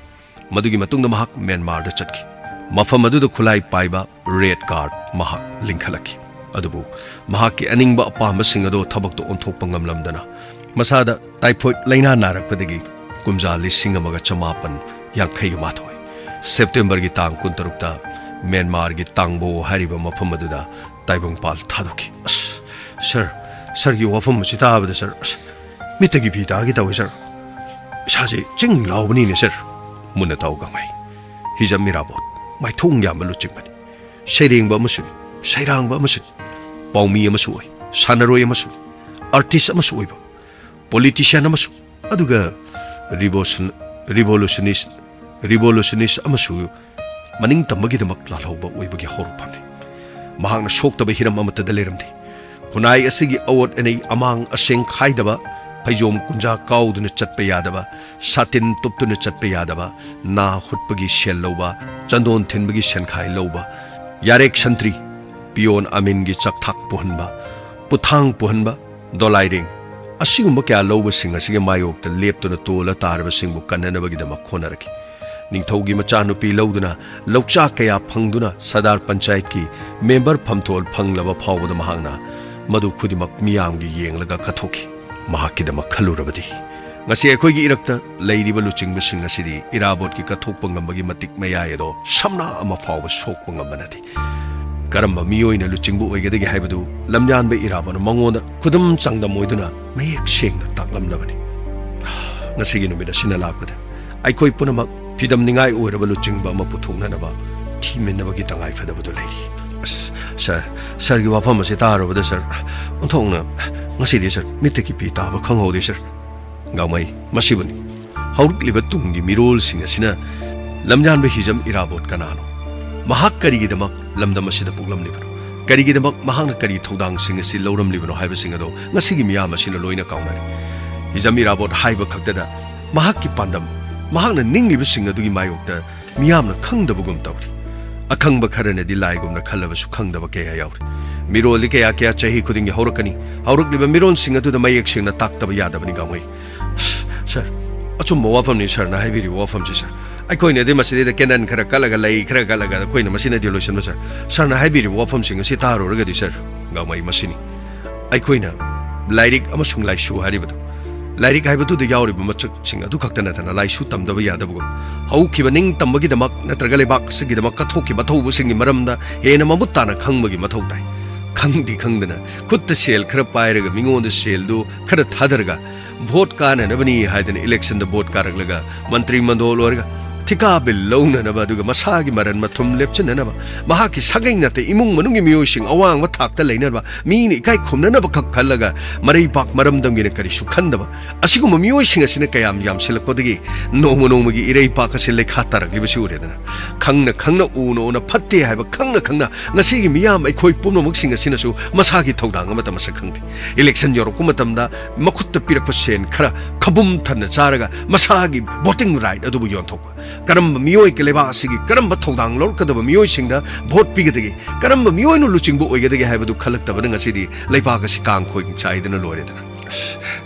Speaker 2: मदुगी मतुंगदा महक म्यांमार दा चटकी मफम अदुद खुलाई पाइबा रेड कार्ड महक लिंखलकी अदुबु महक की अनिंगबा अपामबा सिंग अदो थबक तो ओंथोकपा ngamlamdana मसादा टाइफॉइड लाइना नारकपदगी कुमजा लिसिंग अमगा चमापन यांखै माथोय सेप्टेम्बर की तांग 23 ता म्यांमार की तांगबो हारिबा मफम अदुदा ताइबंगपाल थादोकी सर की वफम सिताबदा सर मितगी भीतागी तवे सर साजे चिंग लावबनी ने सर मुना ताव गंगाई हिजम मिराबोट माइथोंग याम लुचिंगबनी सेरेंगबा मसु सैरांगबा मसु पाउमी अमसु ओय सानरोय अमसु artist अमसु ओयबा politician अमसु अदुगा revolutionist अमसु मनिंग तमगिदमक लालहौबा ओयबगी हौरफमने महांगना सोक्तबा Hiram अमतदा लेरमदे खुनाई असिगी award एनै अमांग असेंग खाइदबा ꯐꯩꯖꯣꯝ ꯀꯨꯟꯖꯥ ꯀꯥꯎꯗꯨꯅ ꯆꯠꯄ ꯌꯥꯗꯕ ꯁꯥꯇꯤꯟ ꯇꯨꯞꯇꯨꯅ ꯆꯠꯄ ꯌꯥꯗꯕ ꯅꯥ ꯍꯨꯠꯄꯒꯤ ꯁꯦꯜ ꯂꯧꯕ ꯆꯟꯗꯣꯟ ꯊꯤꯟꯕꯒꯤ ꯁꯦꯟꯈꯥꯏ ꯂꯧꯕ ꯌꯥꯔꯦꯛ ꯁꯟꯇ꯭ꯔꯤ ꯄꯤꯌꯣꯟ ꯑꯃꯤꯟꯒꯤ ꯆꯥꯛꯊꯥꯛ ꯄꯨꯍꯟꯕ ꯄꯨꯊꯥꯡ ꯄꯨꯍꯟꯕ ꯗꯣꯂꯥꯏꯔꯤꯡ ꯑꯁꯤꯒꯨꯝꯕ ꯀꯌꯥ ꯂꯧꯕꯁꯤꯡ ꯑꯁꯤꯒꯤ ꯃꯥꯌꯣꯛꯇ ꯂꯦꯞꯇꯨꯅ ꯇꯣꯜꯂ ꯇꯥꯔꯕꯁꯤꯡꯕꯨ ꯀꯟꯅꯅꯕꯒꯤꯗꯃꯛ ꯍꯣꯠꯅꯔꯛꯈꯤ ꯅꯤꯡꯊꯧꯒꯤ ꯃꯆꯥꯅꯨꯄꯤ ꯂꯧꯗꯨꯅ ꯂꯧꯆꯥꯛ ꯀꯌꯥ ꯐꯪꯗꯨꯅ ꯁꯔꯗꯥꯔ ꯄꯟꯆꯥꯌꯠꯀꯤ ꯃꯦꯝꯕꯔ ꯐꯝꯊꯣꯜ ꯐꯪꯂꯕ ꯐꯥꯎꯕꯗ ꯃꯍꯥꯛꯅ ꯃꯗꯨ ꯈꯨꯗꯤꯡꯃꯛ ꯃꯤꯌꯥꯝꯒꯤ ꯌꯦꯡꯂꯒ ꯀꯠꯊꯣꯛꯈꯤ ꯃꯍꯥꯛꯀꯤꯗꯃꯛ ꯈꯜꯂꯨꯔꯕꯗꯤ ꯉꯁꯤ ꯑꯩꯈꯣꯏꯒꯤ ꯏꯔꯛꯇ ꯂꯩꯔꯤꯕ ꯂꯨꯆꯤꯡꯕꯁꯤꯡ ꯑꯁꯤꯗꯤ ꯏꯔꯥꯕꯣꯠꯀꯤ ꯀꯠꯊꯣꯛꯄ ꯉꯝꯕꯒꯤ ꯃꯇꯤꯛ ꯃꯌꯥꯏ ꯑꯗꯣ ꯁꯝꯅ ꯑꯃ ꯐꯥꯎꯕ ꯁꯣꯛꯄ ꯉꯝꯕ ꯅꯠꯇꯦ ꯀꯔꯝꯕ ꯃꯤꯑꯣꯏꯅ ꯂꯨꯆꯤꯡꯕ ꯑꯣꯏꯒꯗꯒꯦ ꯍꯥꯏꯕꯗꯨ ꯂꯝꯌꯥꯟꯕ ꯏꯔꯥꯕꯣꯠꯅ ꯃꯉꯣꯟꯗ ꯈꯨꯗꯝ ꯆꯥꯡꯗꯝ ꯑꯣꯏꯗꯨꯅ ꯃꯌꯦꯛ ꯁꯦꯡꯅ ꯇꯥꯛꯂꯝꯂꯕꯅꯤ ꯉꯁꯤꯒꯤ ꯅꯨꯃꯤꯠ ꯑꯁꯤꯅ ꯂꯥꯛꯄꯗ ꯑꯩꯈꯣꯏ ꯄꯨꯝꯅꯃꯛ ꯐꯤꯗꯝꯅꯤꯡꯉꯥꯏ ꯑꯣꯏꯔꯕ ꯂꯨꯆꯤꯡꯕ ꯑꯃ ꯄꯨꯊꯣꯛꯅꯅꯕ ꯊꯤꯃꯤꯟꯅꯕꯒꯤ ꯇꯉꯥꯏꯐꯗꯕꯗꯨ ꯂꯩꯔꯤ ꯁꯔꯒꯤ ꯋꯥꯐꯝ ꯑꯁꯤ ꯇꯥꯔꯨꯕꯗ ꯁꯔ ꯑꯣꯟꯊꯣꯛꯅ ꯉꯁꯤꯗꯤ ꯁꯔ ꯃꯤꯠꯇꯒꯤ ꯄꯤ ꯇꯥꯕ ꯈꯪꯍꯧꯗꯦ ꯁꯔ ꯒꯥꯎꯃꯩ ꯃꯁꯤꯕꯨꯅꯤ ꯍꯧꯔꯛꯂꯤꯕ ꯇꯨꯡꯒꯤ ꯃꯤꯔꯣꯜꯁꯤꯡ ꯑꯁꯤꯅ ꯂꯝꯌꯥꯟꯕ ꯍꯤꯖꯝ ꯏꯔꯥꯕꯣꯠ ꯀꯅꯥꯅꯣ ꯃꯍꯥꯛ ꯀꯔꯤꯒꯤꯗꯃꯛ ꯂꯝꯗꯝ ꯑꯁꯤꯗ ꯄꯣꯛꯂꯝꯂꯤꯕꯅꯣ ꯀꯔꯤꯒꯤꯗꯃꯛ ꯃꯍꯥꯛꯅ ꯀꯔꯤ ꯊꯧꯗꯥꯡꯁꯤꯡ ꯑꯁꯤ ꯂꯧꯔꯝꯂꯤꯕꯅꯣ ꯍꯥꯏꯕꯁꯤꯡ ꯑꯗꯣ ꯉꯁꯤꯒꯤ ꯃꯤꯌꯥꯝ ꯑꯁꯤꯅ ꯂꯣꯏꯅ ꯀꯥꯎꯅꯔꯤ ꯍꯤꯖꯝ ꯏꯔꯥꯕꯣꯠ ꯍꯥꯏꯕ ꯈꯛꯇꯗ ꯃꯍꯥꯛꯀꯤ ꯄꯥꯟꯗꯝ ꯃꯍꯥꯛꯅ ꯅꯤꯡꯂꯤꯕꯁꯤꯡ ꯑꯗꯨꯒꯤ ꯃꯥꯌꯣꯛꯇ ꯃꯤꯌꯥꯝꯅ ꯈꯪꯗꯕꯒꯨꯝ ꯇꯧꯔꯤ ꯑꯈꯪꯕ ꯈꯔꯅꯗꯤ ꯂꯥꯏꯒꯨꯝꯅ ꯈꯜꯂꯕꯁꯨ ꯈꯪꯗꯕ ꯀꯌꯥ ꯌꯥꯎꯔꯤ ꯃꯤꯔꯣꯜꯗꯤ ꯀꯌꯥ ꯆꯍꯤ ꯈꯨꯗꯤꯡꯒꯤ ꯍꯧꯔꯛꯀꯅꯤ ꯍꯧꯔꯛꯂꯤꯕ ꯃꯤꯔꯣꯜꯁꯤꯡ ꯑꯗꯨꯗ ꯃꯌꯦꯛ ꯁꯦꯡꯅ ꯇꯥꯛꯇꯕ ꯌꯥꯗꯕꯅꯤ ꯒꯥꯎꯃꯩ ꯁꯔ ꯑꯆꯨꯝꯕ ꯋꯥꯐꯝꯅꯤ ꯁꯔꯅ ꯍꯥꯏꯕꯤꯔꯤꯕ ꯋꯥꯐꯝꯁꯤ ꯁꯔ ꯑꯩꯈꯣꯏꯅꯗꯤ ꯃꯁꯤꯗꯩꯗ ꯀꯦꯟꯗꯟ ꯈꯔ ꯀꯠꯂꯒ ꯂꯩ ꯈꯔ ꯀꯠꯂꯒ ꯑꯩꯈꯣꯏꯅ ꯃꯁꯤꯅꯗꯤ ꯂꯣꯏꯁꯤꯟꯕ ꯁꯔꯅ ꯍꯥꯏꯕꯤꯔꯤꯕ ꯋꯥꯐꯝꯁꯤꯡ ꯑꯁꯤ ꯇꯥꯔꯨꯔꯒꯗꯤ ꯁꯔ ꯒꯥꯎꯃꯩ ꯃꯁꯤꯅꯤ ꯑꯩꯈꯣꯏꯅ ꯂꯥꯏꯔꯤꯛ ꯑꯃꯁꯨꯡ ꯂꯥꯏꯁꯨ ꯍꯥꯏꯔꯤꯕꯗꯨ ꯂꯥꯏꯔꯤꯛ ꯍꯥꯏꯕꯗꯨꯗ ꯌꯥꯎꯔꯤꯕ ꯃꯆꯛꯁꯤꯡ ꯑꯗꯨ ꯈꯛꯇ ꯅꯠꯇꯅ ꯂꯥꯏꯁꯨ ꯇꯝꯗꯕ ꯌꯥꯗꯕꯒꯨꯝ ꯍꯧꯈꯤꯕ ꯅꯤꯡꯇꯝꯕꯒꯤꯗꯃꯛ ꯅꯠꯇ꯭ꯔꯒ ꯂꯩꯕꯥꯛ ꯑꯁꯤꯒꯤꯗꯃꯛ ꯀꯠꯊꯣꯛꯈꯤꯕ ꯊꯧꯕꯁꯤꯡꯒꯤ ꯃꯔꯝꯗ ꯍꯦꯟꯅ ꯃꯃꯨꯠ ꯇꯥꯅ ꯈꯪꯕꯒꯤ ꯃꯊꯧ ꯇꯥꯏ ꯈꯪꯗꯤ ꯈꯪꯗꯅ ꯈꯨꯠꯇ ꯁꯦꯜ ꯈꯔ ꯄꯥꯏꯔꯒ ꯃꯤꯉꯣꯟꯗ ꯁꯦꯜꯗꯨ ꯈꯔ ꯊꯥꯗꯔꯒ ꯚꯣꯠ ꯀꯥꯅꯅꯕꯅꯤ ꯍꯥꯏꯗꯅ ꯏꯂꯦꯛꯁꯟꯗ ꯚꯣꯠ ꯀꯥꯔꯛꯂꯒ ꯃꯟꯇ꯭ꯔꯤ ꯃꯟꯗꯣꯜ ꯑꯣꯏꯔꯒ ꯊꯤꯀꯥ ꯕꯤꯜ ꯂꯧꯅꯅꯕ ꯑꯗꯨꯒ ꯃꯁꯥꯒꯤ ꯃꯔꯟ ꯃꯊꯨꯝ ꯂꯦꯞꯆꯅꯅꯕ ꯃꯍꯥꯛꯀꯤ ꯁꯥꯒꯩ ꯅꯠꯇꯦ ꯏꯃꯨꯡ ꯃꯅꯨꯡꯒꯤ ꯃꯤꯑꯣꯏꯁꯤꯡ ꯑꯋꯥꯡꯕ ꯊꯥꯛꯇ ꯂꯩꯅꯕ ꯃꯤꯅ ꯏꯀꯥꯏ ꯈꯨꯝꯅꯅꯕ ꯈꯛ ꯈꯜꯂꯒ ꯃꯔꯩꯕꯥꯛ ꯃꯔꯝꯗꯝꯒꯤꯅ ꯀꯔꯤꯁꯨ ꯈꯟꯗꯕ ꯑꯁꯤꯒꯨꯝꯕ ꯃꯤꯑꯣꯏꯁꯤꯡ ꯑꯁꯤꯅ ꯀꯌꯥꯝ ꯌꯥꯝꯁꯤꯜꯂꯛꯄꯗꯒꯤ ꯅꯣꯡꯃ ꯅꯣꯡꯃꯒꯤ ꯏꯔꯩꯄꯥꯛ ꯑꯁꯤ ꯂꯩꯈꯥ ꯇꯥꯔꯛꯂꯤꯕꯁꯤ ꯎꯔꯦꯗꯅ ꯈꯪꯅ ꯈꯪꯅ ꯎꯅ ꯐꯠꯇꯦ ꯍꯥꯏꯕ ꯈꯪꯅ ꯈꯪꯅ ꯉꯁꯤꯒꯤ ꯃꯤꯌꯥꯝ ꯑꯩꯈꯣꯏ ꯄꯨꯝꯅꯃꯛꯁꯤꯡ ꯑꯁꯤꯅꯁꯨ ꯃꯁꯥꯒꯤ ꯊꯧꯗꯥꯡ ꯑꯃꯠꯇ ꯃꯁꯛ ꯈꯪꯗꯦ ꯏꯂꯦꯛꯁꯟ ꯌꯧꯔꯛꯄ ꯃꯇꯝꯗ ꯃꯈꯨꯠꯇ ꯄꯤꯔꯛꯄ ꯁꯦꯟ ꯈꯔ ꯈꯕꯨꯝ ꯊꯟꯅ ꯆꯥꯔꯒ ꯃꯁꯥꯒꯤ ꯚꯣꯇꯤꯡ ꯔꯥꯏꯠ ꯑꯗꯨꯕꯨ ꯌꯣꯟꯊꯣꯛꯄ ꯀꯔꯝꯕ ꯃꯤꯑꯣꯏ ꯂꯩꯕꯥꯛ ꯑꯁꯤꯒꯤ ꯀꯔꯝꯕ ꯊꯧꯗꯥꯡ ꯂꯧꯔꯛꯀꯗꯕ ꯃꯤꯑꯣꯏꯁꯤꯡꯗ ꯚꯣꯠ ꯄꯤꯒꯗꯒꯦ ꯀꯔꯝꯕ ꯃꯤꯑꯣꯏꯅ ꯂꯨꯆꯤꯡꯕ ꯑꯣꯏꯒꯗꯒꯦ ꯍꯥꯏꯕꯗꯨ ꯈꯜꯂꯛꯇꯕꯅ ꯉꯁꯤꯗꯤ ꯂꯩꯕꯥꯛ ꯑꯁꯤ ꯀꯥꯡꯈꯣꯏ ꯆꯥꯏꯗꯅ ꯂꯣꯏꯔꯦꯗꯅ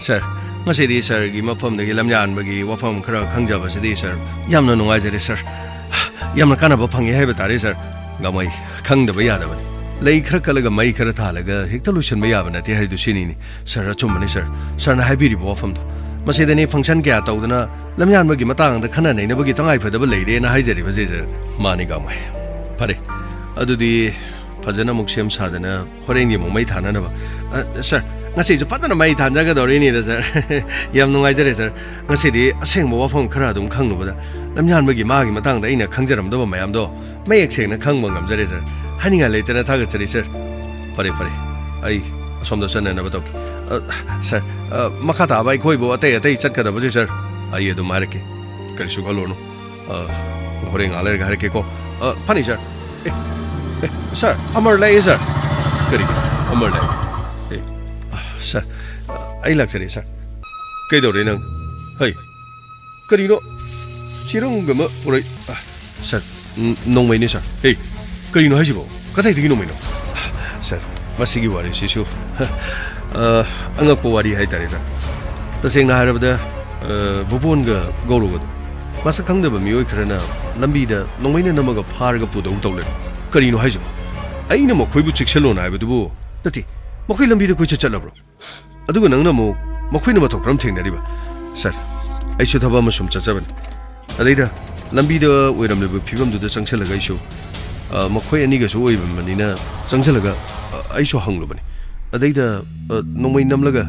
Speaker 2: ꯁꯔ ꯉꯁꯤꯗꯤ ꯁꯔꯒꯤ ꯃꯐꯝꯗꯒꯤ ꯂꯝꯌꯥꯟꯕꯒꯤ ꯋꯥꯐꯝ ꯈꯔ ꯈꯪꯖꯕꯁꯤꯗꯤ ꯁꯔ ꯌꯥꯝꯅ ꯅꯨꯡꯉꯥꯏꯖꯔꯦ ꯁꯔ ꯌꯥꯝꯅ ꯀꯥꯟꯅꯕ ꯐꯪꯉꯦ ꯍꯥꯏꯕ ꯇꯥꯔꯦ ꯁꯔ ꯒꯥꯎꯃꯩ ꯈꯪꯗꯕ ꯌꯥꯗꯕꯅꯤ ꯂꯩ ꯈꯔ ꯀꯠꯂꯒ ꯃꯩ ꯈꯔ ꯊꯥꯜꯂꯒ ꯍꯦꯛꯇ ꯂꯣꯏꯁꯤꯟꯕ ꯌꯥꯕ ꯅꯠꯇꯦ ꯍꯥꯏꯗꯨ ꯁꯤꯅꯤꯅꯤ ꯁꯔ ꯑꯆꯨꯝꯕꯅꯤ ꯁꯔꯅ ꯍꯥꯏꯕꯤꯔꯤꯕ ꯋꯥꯐꯝꯗꯣ ꯃꯁꯤꯗꯅꯤ ꯐꯪꯁꯟ ꯀꯌꯥ ꯇꯧꯗꯨꯅ ꯂꯝꯌꯥꯟꯕꯒꯤ ꯃꯇꯥꯡꯗ ꯈꯟꯅ ꯅꯩꯅꯕꯒꯤ ꯇꯉꯥꯏꯐꯗꯕ ꯂꯩꯔꯦꯅ ꯍꯥꯏꯖꯔꯤꯕꯁꯦ ꯁꯔ ꯃꯥꯅꯤ ꯒꯥꯎꯃꯩ ꯐꯔꯦ ꯑꯗꯨꯗꯤ ꯐꯖꯅ ꯑꯃꯨꯛ ꯁꯦꯝ ꯁꯥꯗꯅ ꯍꯣꯔꯦꯟꯒꯤ ꯑꯃꯨꯛ ꯃꯩ ꯊꯥꯅꯅꯕ ꯁꯔ ꯉꯁꯤꯁꯨ ꯐꯖꯅ ꯃꯩ ꯊꯥꯟꯖꯒꯗꯧꯔꯤꯅꯤꯗ ꯁꯔ ꯌꯥꯝ ꯅꯨꯡꯉꯥꯏꯖꯔꯦ ꯁꯔ ꯉꯁꯤꯗꯤ ꯑꯁꯦꯡꯕ ꯋꯥꯐꯝ ꯈꯔ ꯑꯗꯨꯝ ꯈꯪꯂꯨꯕꯗ ꯂꯝꯌꯥꯟꯕꯒꯤ ꯃꯥꯒꯤ ꯃꯇꯥꯡꯗ ꯑꯩꯅ ꯈꯪꯖꯔꯝꯗꯕ ꯃꯌꯥꯝꯗꯣ ꯃꯌꯦꯛ ꯁꯦꯡꯅ ꯈꯪꯕ ꯉꯝꯖꯔꯦ ꯁꯔ ꯍꯥꯏꯅꯤꯡꯉꯥꯏ ꯂꯩꯇꯅ ꯊꯥꯒꯠꯆꯔꯤ ꯁꯔ ꯐꯔꯦ ꯑꯩ ꯑꯁꯣꯝꯗ ꯆꯠꯅꯅꯕ ꯇꯧꯒꯦ ꯁꯔ ꯃꯈꯥ ꯇꯥꯕ ꯑꯩꯈꯣꯏꯕꯨ ꯑꯇꯩ ꯆꯠꯀꯗꯕꯁꯦ ꯁꯔ ꯑꯩ ꯑꯗꯨꯝ ꯍꯥꯏꯔꯛꯀꯦ ꯀꯔꯤꯁꯨ ꯈꯜꯂꯨꯔꯅꯨ ꯍꯣꯔꯦꯟ ꯉꯥꯏꯍꯥꯛ ꯂꯩꯔꯒ ꯍꯥꯏꯔꯛꯀꯦꯀꯣ ꯐꯅꯤ ꯁꯔ ꯁꯔ ꯑꯃꯔ ꯂꯩꯌꯦ ꯁꯔ ꯀꯔꯤ ꯑꯃꯔ ꯂꯩ ꯁꯔ ꯑꯩ ꯂꯥꯛꯆꯔꯦ ꯁꯔ ꯀꯩꯗꯧꯔꯦ ꯅꯪ ꯍꯩ ꯀꯔꯤꯅꯣ ꯆꯤꯔꯪꯒ ꯑꯃ ꯄꯨꯔꯛ ꯁꯔ ꯅꯣꯡꯃꯩꯅꯦ ꯁꯔ ꯍꯦ ꯀꯔꯤꯅꯣ ꯍꯥꯏꯁꯤꯕꯣ ꯀꯗꯥꯏꯗꯒꯤ ꯅꯣꯡꯃꯩꯅꯣ ꯁꯔ ꯃꯁꯤꯒꯤ ꯋꯥꯔꯤꯁꯤꯁꯨ ꯑꯉꯛꯄ ꯋꯥꯔꯤ ꯍꯥꯏꯇꯥꯔꯦ ꯁꯔ ꯇꯁꯦꯡꯅ ꯍꯥꯏꯔꯕꯗ ꯚꯨꯕꯣꯟꯒ ꯒꯧꯔꯒꯗꯣ ꯃꯁꯛ ꯈꯪꯗꯕ ꯃꯤꯑꯣꯏ ꯈꯔꯅ ꯂꯝꯕꯤꯗ ꯅꯣꯡꯃꯩꯅ ꯅꯝꯃꯒ ꯐꯥꯔꯒ ꯄꯨꯗꯧ ꯇꯧꯂꯩ ꯀꯔꯤꯅꯣ ꯍꯥꯏꯁꯤꯕꯣ ꯑꯩꯅ ꯃꯈꯣꯏꯕꯨ ꯆꯦꯛꯁꯤꯜꯂꯣꯅ ꯍꯥꯏꯕꯗꯨꯕꯨ ꯅꯠꯇꯦ ꯃꯈꯣꯏ ꯂꯝꯕꯤꯗ ꯀꯣꯏꯆꯠ ꯆꯠꯂꯕ꯭ꯔꯣ ꯑꯗꯨꯒ ꯅꯪꯅ ꯑꯃꯨꯛ ꯃꯈꯣꯏꯅ ꯃꯊꯧ ꯀꯔꯝ ꯊꯦꯡꯅꯔꯤꯕ ꯁꯔ ꯑꯩꯁꯨ ꯊꯕꯛ ꯑꯃ ꯁꯨꯝ ꯆꯠꯆꯕꯅꯤ ꯑꯗꯩꯗ ꯂꯝꯕꯤꯗ ꯑꯣꯏꯔꯝꯂꯤꯕ ꯐꯤꯕꯝꯗꯨꯗ ꯆꯪꯁꯤꯜꯂꯒ ꯑꯩꯁꯨ ꯃꯈꯣꯏ ꯑꯅꯤꯒꯁꯨ ꯑꯣꯏꯕꯅꯤꯅ ꯆꯪꯁꯤꯜꯂꯒ ꯑꯩꯁꯨ ꯍꯪꯂꯨꯕꯅꯤ ꯑꯗꯩꯗ ꯅꯣꯡꯃꯩ ꯅꯝꯂꯒ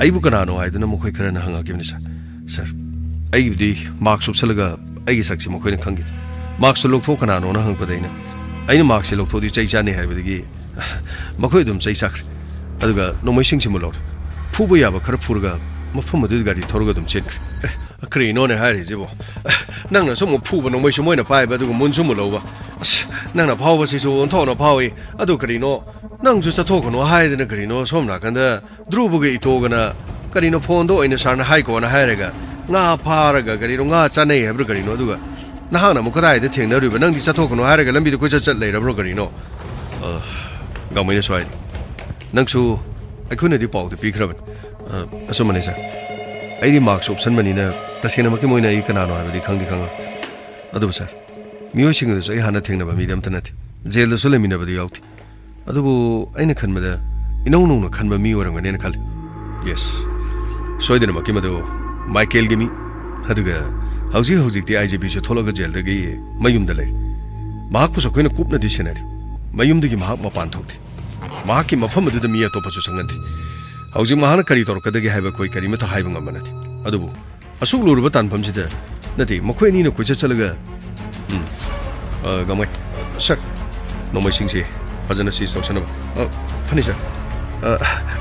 Speaker 2: ꯑꯩꯕꯨ ꯀꯅꯥꯅꯣ ꯍꯥꯏꯗꯨꯅ ꯃꯈꯣꯏ ꯈꯔꯅ ꯍꯪꯉꯛꯈꯤꯕꯅꯤ ꯁꯔ ꯑꯩꯕꯨꯗꯤ ꯃꯥꯛꯁ ꯎꯞꯁꯜꯂꯒ ꯑꯩꯒꯤ ꯁꯛꯁꯤ ꯃꯈꯣꯏꯅ ꯈꯪꯈꯤꯗꯦ ꯃꯥꯛꯁꯇꯨ ꯂꯧꯊꯣꯛ ꯀꯅꯥꯅꯣꯅ ꯍꯪꯉꯛꯄꯗ ꯑꯩꯅ ꯃꯥꯛꯁꯁꯤ ꯂꯧꯊꯣꯛꯑꯗꯤ ꯆꯩ ꯆꯥꯅꯤ ꯍꯥꯏꯕꯗꯒꯤ ꯃꯈꯣꯏ ꯑꯗꯨꯝ ꯆꯩ ꯆꯥꯈ꯭ꯔꯦ ꯑꯗꯨꯒ ꯅꯣꯡꯃꯩꯁꯤꯡꯁꯤꯃꯨ ꯂꯧꯔꯦ ꯐꯨꯕ ꯌꯥꯕ ꯈꯔ ꯐꯨꯔꯒ ꯃꯐꯝ ꯑꯗꯨꯗ ꯒꯥꯔꯤ ꯊꯧꯔꯒ ꯑꯗꯨꯝ ꯆꯦꯟꯈ꯭ꯔꯦ ꯀꯔꯤꯅꯣꯅꯦ ꯍꯥꯏꯔꯤꯁꯤꯕꯣ ꯅꯪꯅꯁꯨ ꯑꯃꯨꯛ ꯐꯨꯕ ꯅꯣꯡꯃꯩꯁꯨ ꯃꯣꯏꯅ ꯄꯥꯏꯕ ꯑꯗꯨꯒ ꯃꯨꯟꯁꯨ ꯑꯃꯨꯛ ꯂꯧꯕ ꯅꯪꯅ ꯐꯥꯎꯕꯁꯤꯁꯨ ꯑꯣꯟꯊꯣꯛꯅ ꯐꯥꯎꯏ ꯑꯗꯨ ꯀꯔꯤꯅꯣ ꯅꯪꯁꯨ ꯆꯠꯊꯣꯛꯀꯅꯣ ꯍꯥꯏꯗꯅ ꯀꯔꯤꯅꯣ ꯁꯣꯝ ꯅꯥꯀꯟꯗ ꯙ꯭ꯔꯨꯕꯒ ꯏꯇꯣꯒꯅ karino phone do ina sarna hai ko na hairaga nga pharaga karino nga chanai habra karino aduga nahana mu kadai de thengna riba nang di chathok no hairaga lambi de koi chat leirabro karino gamai swai nangsu akhuna di pau de pikhraban asumani sir ai di marks option mani na tasena maki moina I kana no habdi khangdi khang adu sir miyo sing de ai hana thengna ba mi dam tanati jail de sole mina badi yauti adu aina khanmada inong nong na khanba mi waranga ne khal yes soidena maki mado Michael gimi aduga hauji ti IGP so thologa jail de gi mayum da lei mahak pu so koina kupna di senari mayum de gi mahak ma pan thokti mahak ki mafam adu da mi ato pa so sangandi hauji mahana kari tor ka de gi haiba koi kari ma tha haiba ngamanati adubu asuk luru ba tan pham sida nati makhoi ni na koi chalaga gamai sir nomai singse fajana si so sanaba phani sir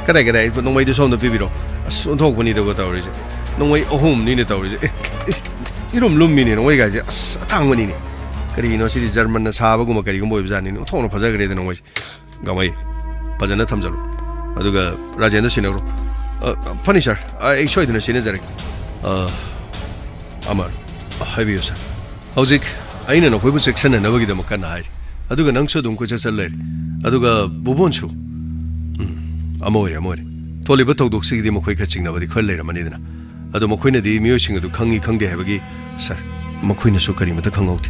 Speaker 2: kadai nomai de som da bibiro asun thok bani da go tawri nomai ohum ni ne tawri irum lummi ni nomai ga je atang bani ni kari no si German na saba guma kari gum boy bjani ni thok no phaja gre de nomai gamai fajana thamjalu aduga Rajendra sinagro phani sir ai choi de na sine jare amar habiyo sir hojik aina no koi bu section na bagi da makana hai aduga nangso dum ko chale aduga bubon chu amore toli ba tawdok sig di makhoi kha chingna badi khol leira mani dina adu makhoi na di miyo sing adu khangi khangde habagi sir makhoi na su kari mata khangauti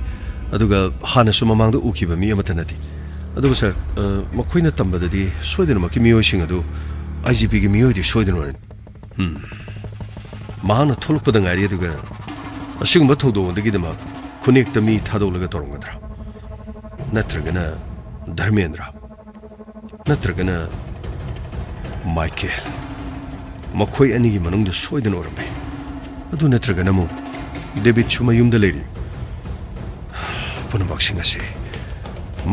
Speaker 2: aduga hana su mamang da ukiba mi amata nati aduga sir makhoi na tamba da di soidena maki miyo sing adu IGP gi miyo di soidena wan mahana tholok pada ngari aduga asing ba tawdo ndagi dama kunik ta mi thadol laga torongadra natragana Dharmendra natragana Michael makhoi ani gi manung da soidena orambe adu natragana mu David chuma yum da leri puna baksinga se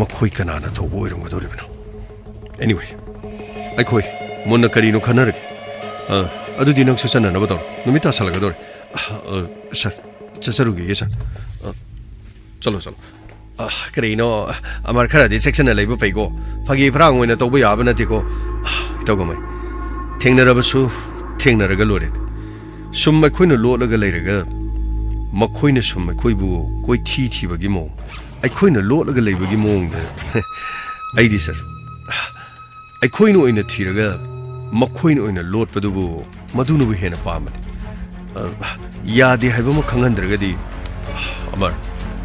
Speaker 2: makhoi kana na to boirum ga doribna anyway ai khoi monna kari no khanarage adu dinang su sanna na bador numita salaga dor sir chacharuge ye sir chalo karino amar khara di section na leiba paigo phagi phrang oina to bu ya bana tiko to gomai thengnarabasu thengnaraga lore sum makhoi na lo laga leiraga makhoi na sum makhoi bu koi thi bagi mo ai khoi na lo laga leibagi mo da ai di sir ai khoi no ina thiraga makhoi no ina lot padu bu madunu bu hena pamad ya di haiba mo khangandraga di amar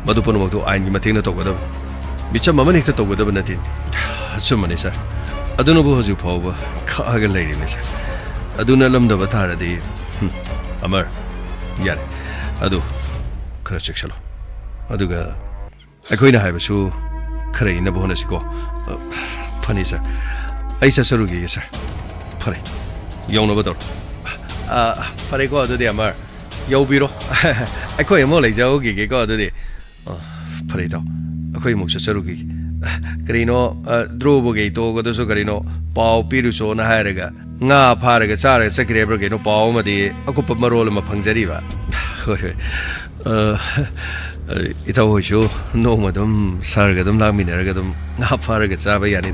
Speaker 2: madu pono magdo ain gi matheng na to goda bicham mama nekta to goda banati sumani sir aduna bu hoju phawa khaga leiri ne sir aduna lamda bathara di amar yar adu khara chekshalo aduga akoina haibasu khara ina bohna siko phani sir aisa sarugi sir phare yongna bador phare ko adu de amar yobiro akoi mo lai jao gi ko adu de phare to akoi mo sarugi karino drobo ge to go so karino pau piru so na hairaga nga pharaga chara sakre bro ge no pau ma di akup marol ma phangjari ba hoi ita hoisho no madam sarga dum lammi neraga dum nga pharaga chaba yani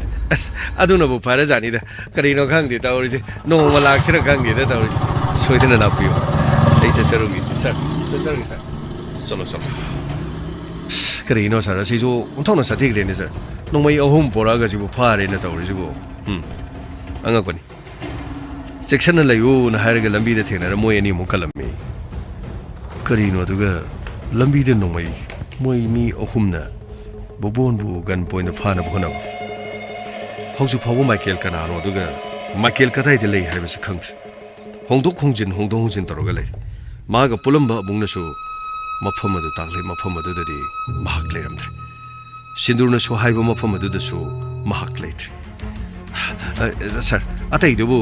Speaker 2: aduna bu phara jani da karino khang di tawri no ma laksira khang di da tawri soidena la piyo ai chacharugi sir chalo karino sara si jo untona sathik re ne sir no mai ahum pora ga ji bu phare na tawri ji bu anga pani section na layu na hairaga lambi da thena ra moi ani mu kalami karino duga lambi de no mai moi mi ahum na bobon bu gan point phana bhona hauju phawo Michael kana no duga Michael kadai de lei haiba se khang hongdok hongjin toroga lei maga pulamba bungna su mafam adu tangle mafam adu de mahak leiramdre sindurna su haiba mafam adu da su mahak leitre sir atai dubu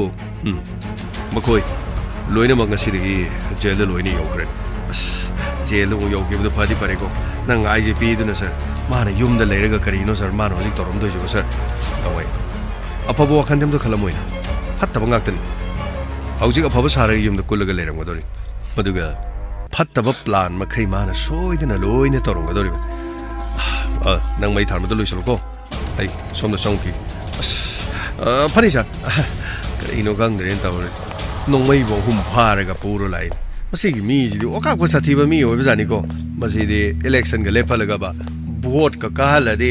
Speaker 2: makoi loina manga sidigi jail loina yokren jail mo yogi bu phadi parego nang IGP du na sir mana yum da leiraga karino sir mana hojik torom do jo sir kawai apabo khandem do khalamoina hatta bangaktani hojik apabo sara yum da kulaga leiram godori maduga fattaba plan makhai mana soidena loina torom godori nang mai tharma do loisalo ko ai somda songki phani sir karino gang dren tawre nongmai bo hum pharaga puro lain masigi mi ji oka ko sathi ba mi oi bajani ko masidi election ga lepalaga ba vote ka kahala de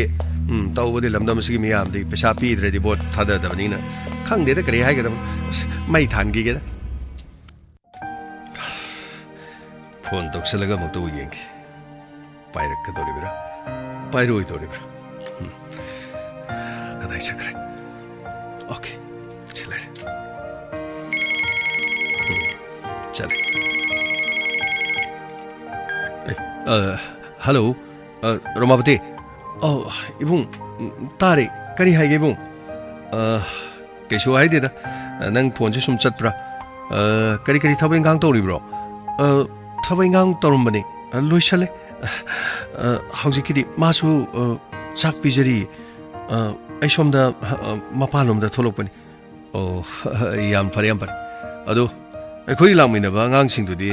Speaker 2: tawbadi lamdam masigi mi am de pesa pi dre di vote thada da bani na khang de da kare hai ga mai than gi ga phone toksalaga mo to yeng pairak ka dori bra pairoi dori bra kadai sakre okay chale chale hello Romapati oh ibung tare kari hai ge ibung kesu hai de da nang phone je sum chat pra kari kari thabai ngang tori bro thabai ngang torum bani loisale haujikidi masu chak pijari ai somda mapalom da tholok pani oh yam phare ado ai lamina ba ngang sing du di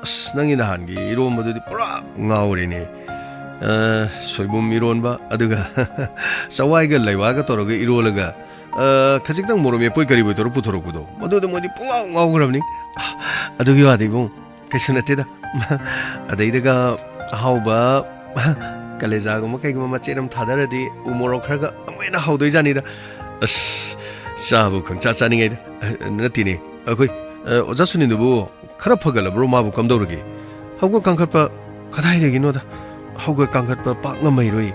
Speaker 2: as nangi na han gi irom du di pura ngauri ni soibum iron ba aduga sawai ga laiwa ga toroga irolaga khajik tang morom ye poi kari bo tor puthorok budo madu da modi punga ngau grabni adugi wa dibung kaisuna te da adai daga hauba kaleja gum kai gum macheram thadara di umoro khraga amena haudoi jani da as sabu khang cha chani ngai da natini akoi oja suni du bu khara phagal bro ma bu kam dorgi hauga kangkhat pa kadai de gino da hauga kangkhat pa pak na mai roi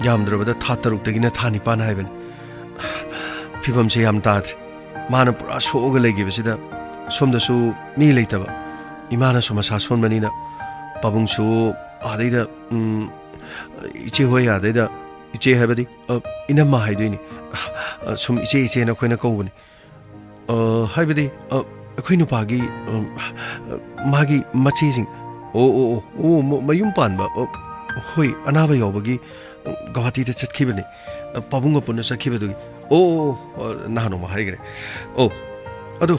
Speaker 2: yam drabada tha taruk de gina thani pan haiben phibam se yam ta mana pura so ga legi besida somda su mi leitaba imana soma sa son manina pabung su adida iche hoya adida iche habadi inama haidini sum iche na khoina kobuni haibadi akhoi nu pagi magi machi sing mayum pan ba hoi anaba yobagi gawati de chatkibani pabunga punna sakhibadu nahano ma haigre adu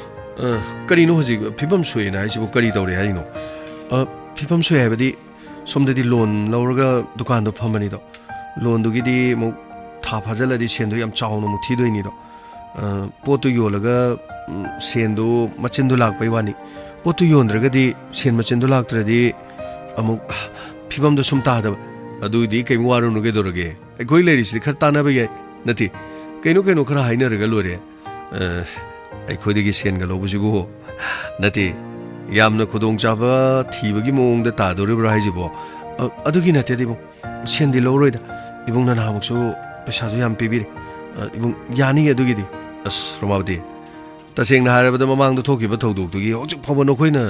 Speaker 2: karino hoji phibam soina haisibu kari tawre haino phibam soi habadi somdadi loan lauraga dukan do phamani do loan du gidi mo tha phajala di sen do yam chawno mu thi doini do potu yolaga sen do machin do lak pai wani potu yondraga di sen machin do lak tradi amuk phibam do sum ta da adu di kai waru nu ge dorage goi leri si khar ta na ba ye nati kaino khara haina raga lore ai khodi gi sen ga lo bu jibu nati yamna khudong chaba thibagi mong da ta dori bra hajibo adugi nate dibu sen di lo roi da ibung na hamuk so pesa jo yam pibir ibung yani adugi di as romawdi ta seng na haraba da mamang do thoki ba thodok du gi hojik phawa no khoina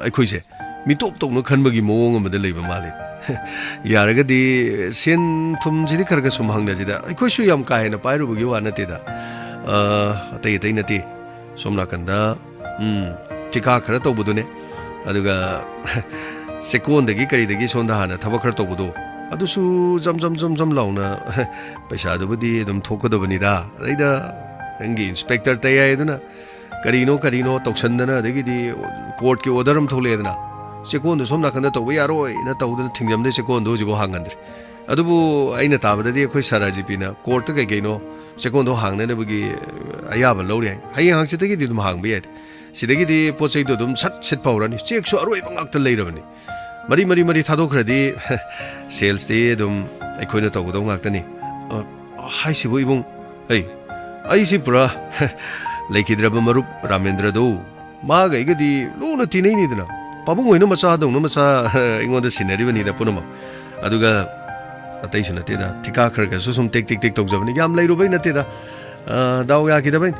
Speaker 2: ai khoi se mi top tok no khanbagi mong am da leiba male yaraga di sen thum jiri karga sum hangna jida ai khoi su yam ka hena pairu bugi wa nate da tai nati somna kanda tika khara to budune aduga sekon dagi kari dagi sonda hana thaba khara to budu adu su jam launa paisa du budi dum thoko do bani da aida ngi inspector tayai duna karino toksandana dagi di court ki order am thole dana sekon du somna kanda to yaroi na to duna thingjam de sekon du jibo hangandre adubu aina tabada di khoi saraji pina court ga geino sekon do hangne ne bugi ayaba lori hai hang se dagi di dum hang bi sidagi di pochai do dum sat paurani check so aroi bangak ta leirabani mari thadokhradi sales de dum ekhoina to godong ngak tani hai sibu ibung ai si pura laikidraba marup ramendra do ma ga igadi lona tinai ni dana pabung oina macha dong no macha ingoda sinari bani da punama aduga atai sunate da tika kharga susum tek tok jabani yam leiru bai nate da daw ya ki da bai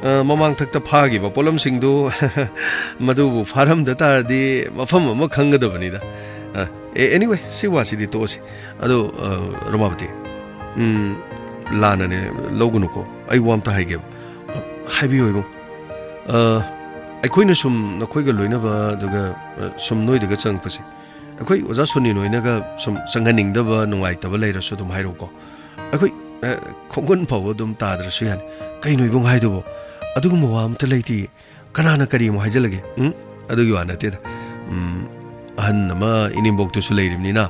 Speaker 2: mamang thakta phagi ba polam singdu madu pharam da tar di mafam ma khanga da bani da anyway si wasi di to si ado romapati lana ne logunu ko ai wam ta haige haibi oibo ai khoina sum na khoi ga loina ba daga sum noi daga chang pase ai oja suni noina ga sum sanghaning da ba nungai ta ba leira su dum hairo ko ai khongun phaw dum ta dra su yan kai noi bung haidu bo adugu mo am ta leiti kanana kari mo haijalage adugi wana te da ahan ma inimbok tu su leirim ni na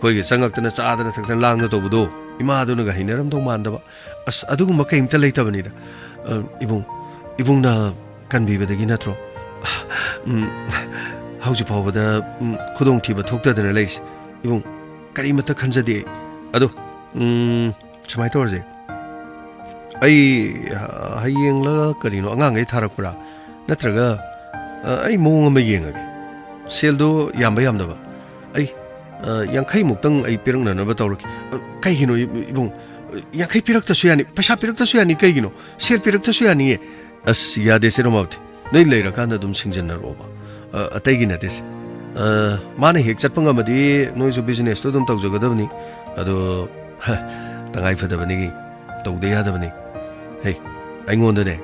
Speaker 2: koi ge sangak tana chaadana thaktan lang na to budo ima aduna ga hinaram do manda ba as adugu ma kaim ta leita bani da ibung na kanbibadagi natro hauji phawbada khudong thiba thokta leis ibung kari mata khanjadi ado samai torje ai hayeng la karino angang ai tharakpura natraga ai mong ma yengage seldo yamba yamdaba ai yankhai muktang ai pirangna na ba tawraki kai gino ibung yankhai pirakta suyani paisa pirakta suyani kai gino sel pirakta suyani as yade se romauti nei leira kana dum singjanna roba atai gi nates mane hek chatpanga madi noi jo business to dum tawjagadabni ado tangai phadabani gi tawde yadabani hey aingonda ne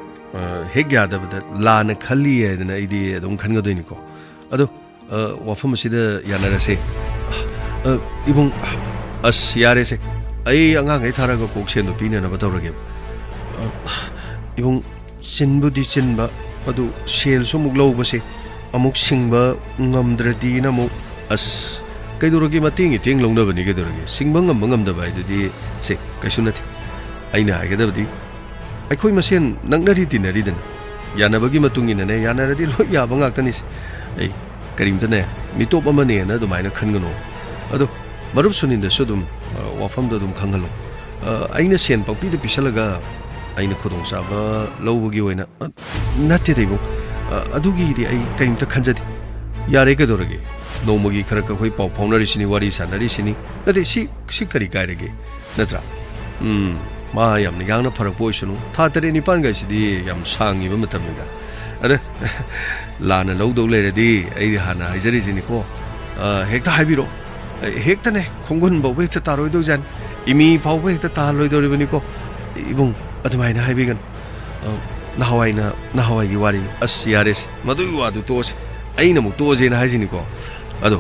Speaker 2: hek yadabada lana khalli edna idi dum khangadoini ko ado wafam sida yanarase ibung as yarese ai angang ai tharaga koksen no pina na batawrage ibung sinbudi chinba adu sel sumuk lowbase amuk singba ngamdradi na mo as kaidorogi matingi ting longnabani gedorogi singba ngamdaba idudi se kaisunati aina hagedabdi aikhoi masen nangnari tinari dan yanabagi matungina ne yanaradi lo yaba ngaktanis ai karimta ne mitop amane na dumaina khangano ado marup suninda sudum wafam da dum khangalo aina sen pakpi de pisalaga aina khodong saba lowbagi oina natte deibo adugi di ai kaimta khanjadi yare ka dorage nomagi khara ka khoi pau phaunari sini wari sanari sini nade si kari kairage natra ma yam ni yangna pharak poisunu tha tare ni pan ga sidi yam sangi ba matamida ada lana lowdo leradi ai hana haijari sini ko hekta haibiro hekta ne khonggun bawe hekta taroi do jan imi bawe hekta taroi do ribani ko ibung adumaina haibigan nahawai gi wari as yares madu wadu tos aina mu toje na hajini ko ado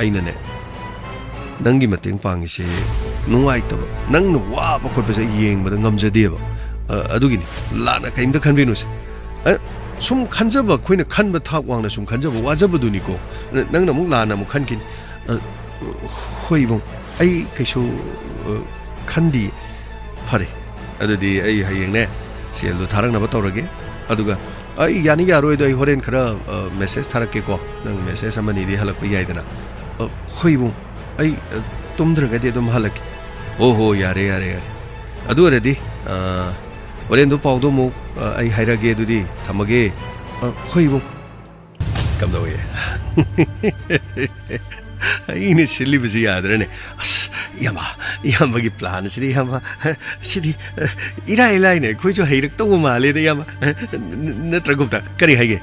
Speaker 2: aina ne nangi mateng pangi se nungai taba nang no wa ba khot ba yeng ba ngamjade ba adugini lana kaimda khanbinu se sum khanjaba khoina khanba thak wangna sum khanjaba wajaba duni ko nang na mu lana mu khankin hoibong ai kaiso khandi phare adudi ai hayeng ne seldo tharang na ba tawrage aduga ai yani yaroi dai horen khara message tharake ko nang message amani di halak pa yaidana hoibong ai tumdraga de dum halak oho yare adu redi horen do pawdo mu ai hairage dudi thamage hoibong kamdawe ai ni silly busy yadrane yama gi plan sidi yama sidi ira ne khoi jo heirak to male de yama natragupta kari haige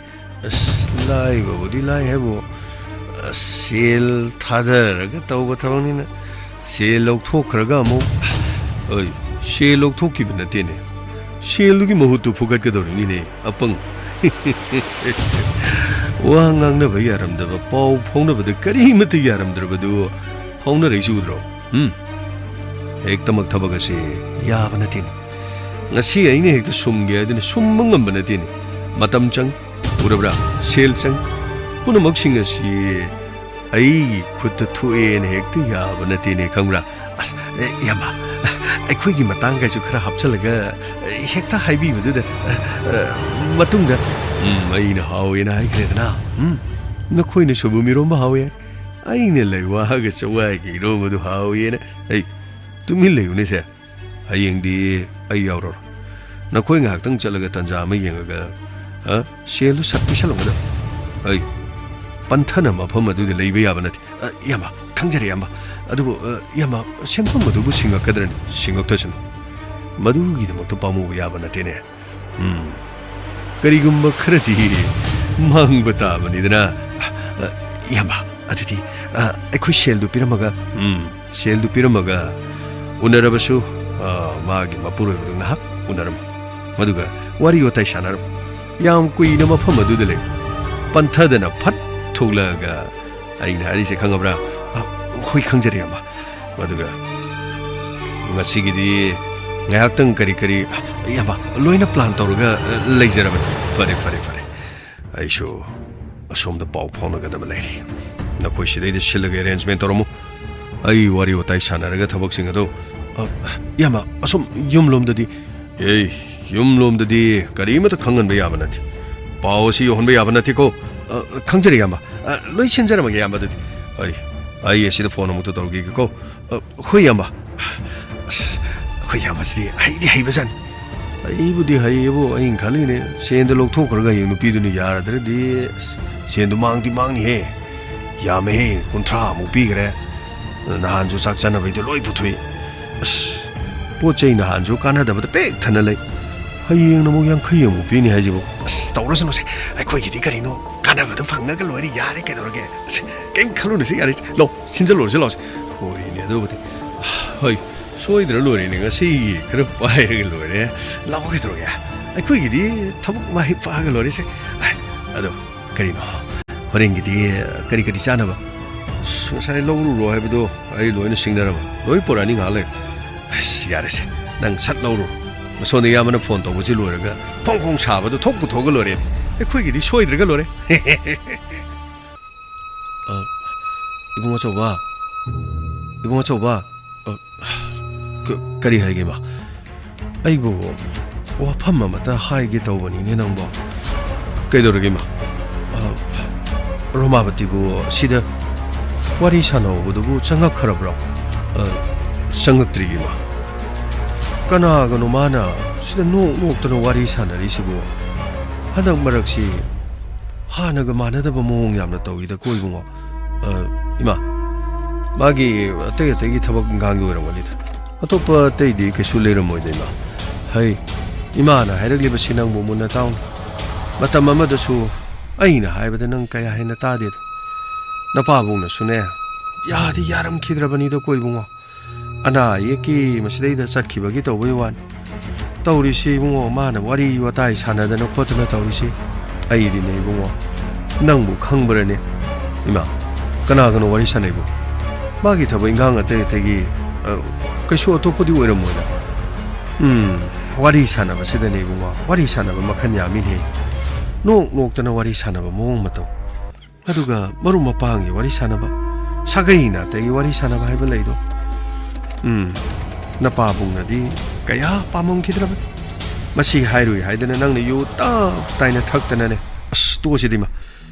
Speaker 2: lai go bodi lai hebo sel thadar ga to ba thawni na sel lok thokraga mo oi sel lok thokki bna te ne sel gi mohutu phugat ga dorni ne apang wa ngang na ba yaram da ba pau phong na ba de kari mat yaram dra ba du phong na reisu dro hek tamak thabaga se yaba na tin ngasi ai ne hek ta sumge adina summang ngam ba na tin matam chang urabra sel chang punamak sing asi ai khut thu en hek tu yaba na tin khamra as yama ai khoi gi matang ga chu khara hapchalaga hek ta haibi ba du da matung da ai na hawe na ai kredna na khoi ne sobu mi rom ba hawe ai ne lai wa ga chwa gi ro ma du hawe na ai tumi leyu ne se hayeng di ai yauror na khoi ngak tang chalaga tanja ma yenga selu sakpi salong da ai panthana ma pham adu de leiba ya banati yama khangjare yama adu yama senpam madu bu singak kadran singak tasen madu gi de mot pamu ya banati ne karigum khrati mang bata bani dana yama aditi ai sel du piramaga unarabasu magi mapuroi bu na hak unaram maduga wari otai sanar yam kui na mafam adu de le panthadana phat thulaga aina ari se khangabra khoi khangjari ama maduga ngasi di ngayaktang kari yama loina plan tawraga leijaraban fare aisho asom da pau phona ga da lairi na khoi sidai de silaga arrangement tawramu ai wari otai sanaraga thabak sing ado yama asom yumlom da di yum lom the Karima the Kangan Bayabanat. Pausi on Bayabanatico, Kanjariamba, Lucian Jeremagamba. I see the phone of Motogico. Huyamba. Huyamba, I was an. I would have in Kaline, saying the local Tokaga in Piduni Yard, saying the Mang he. Yame, Contra, Mupigre, Nahanju Saxana with the Loiputui. Poche in the Hanju Canada, but the peg Tanale. Haying no young Kayum, Pini Hajibo. Stories no say, I quite get Carino, Canada, the Fanga, Lori Yari, get again. Game Kaluna, no, since the Lord's lost. Oh, in the other. Hey, so either Lori, a sea, Krapay, Lori, Lavogatroga. I quite get top my Fagalori say, I don't, Carino. Horingiti, Caricatisanava. Suicide low rohedo, I do anything there. Loi for running ale. Siaris, Nang sat low. So the Yamana Fonto was Iluraga. Pong Sava, the top of Togalore. A quickie, show it regular. Even what's over. Even what's over. Carihagima. I go. Or Pama, but a high get over in number. Kedorgima. Romabatibu, Sida, what is Hano with the wood Sanga Karabro, Sanga Trigima. Kana Ganomana, Sida no to know what is Hana Risibu. Hana Maraxi, Hana Gamana the Bamong Yamato with the Kuibumo. Ima Magi, take it about Gangu with it. A topa take the Kasulera Moidema. Hey, Imana had a live a sinang woman at town. But a mamma the so. Aina hai bada nang kaya hai na ta de na pa bung na sune ya di yaram khidra bani da koi bungo ana ye ki masdei da sakhi bagi to bai wan tawri si bungo ma na wari watai sana da na khot na tawri si ai di nei bungo nang bu khang bara ne ima kana kana wari sanai bu ma gi thabai ngang ate te gi kaisho to podi oiram mo da wari sana ba sida nei bungo wari sana ba makhan ya min he No, Tana Wari Sanaba, Momato. Aduga, Maruma Pangi, Wari Sanaba, Sagaina, the Wari Sanaba Hebeledo. Napabunga di, Kaya, Pamon Kidrab. Masi Hiru, hidden and only you, Tina Tucktanane, Stosidima.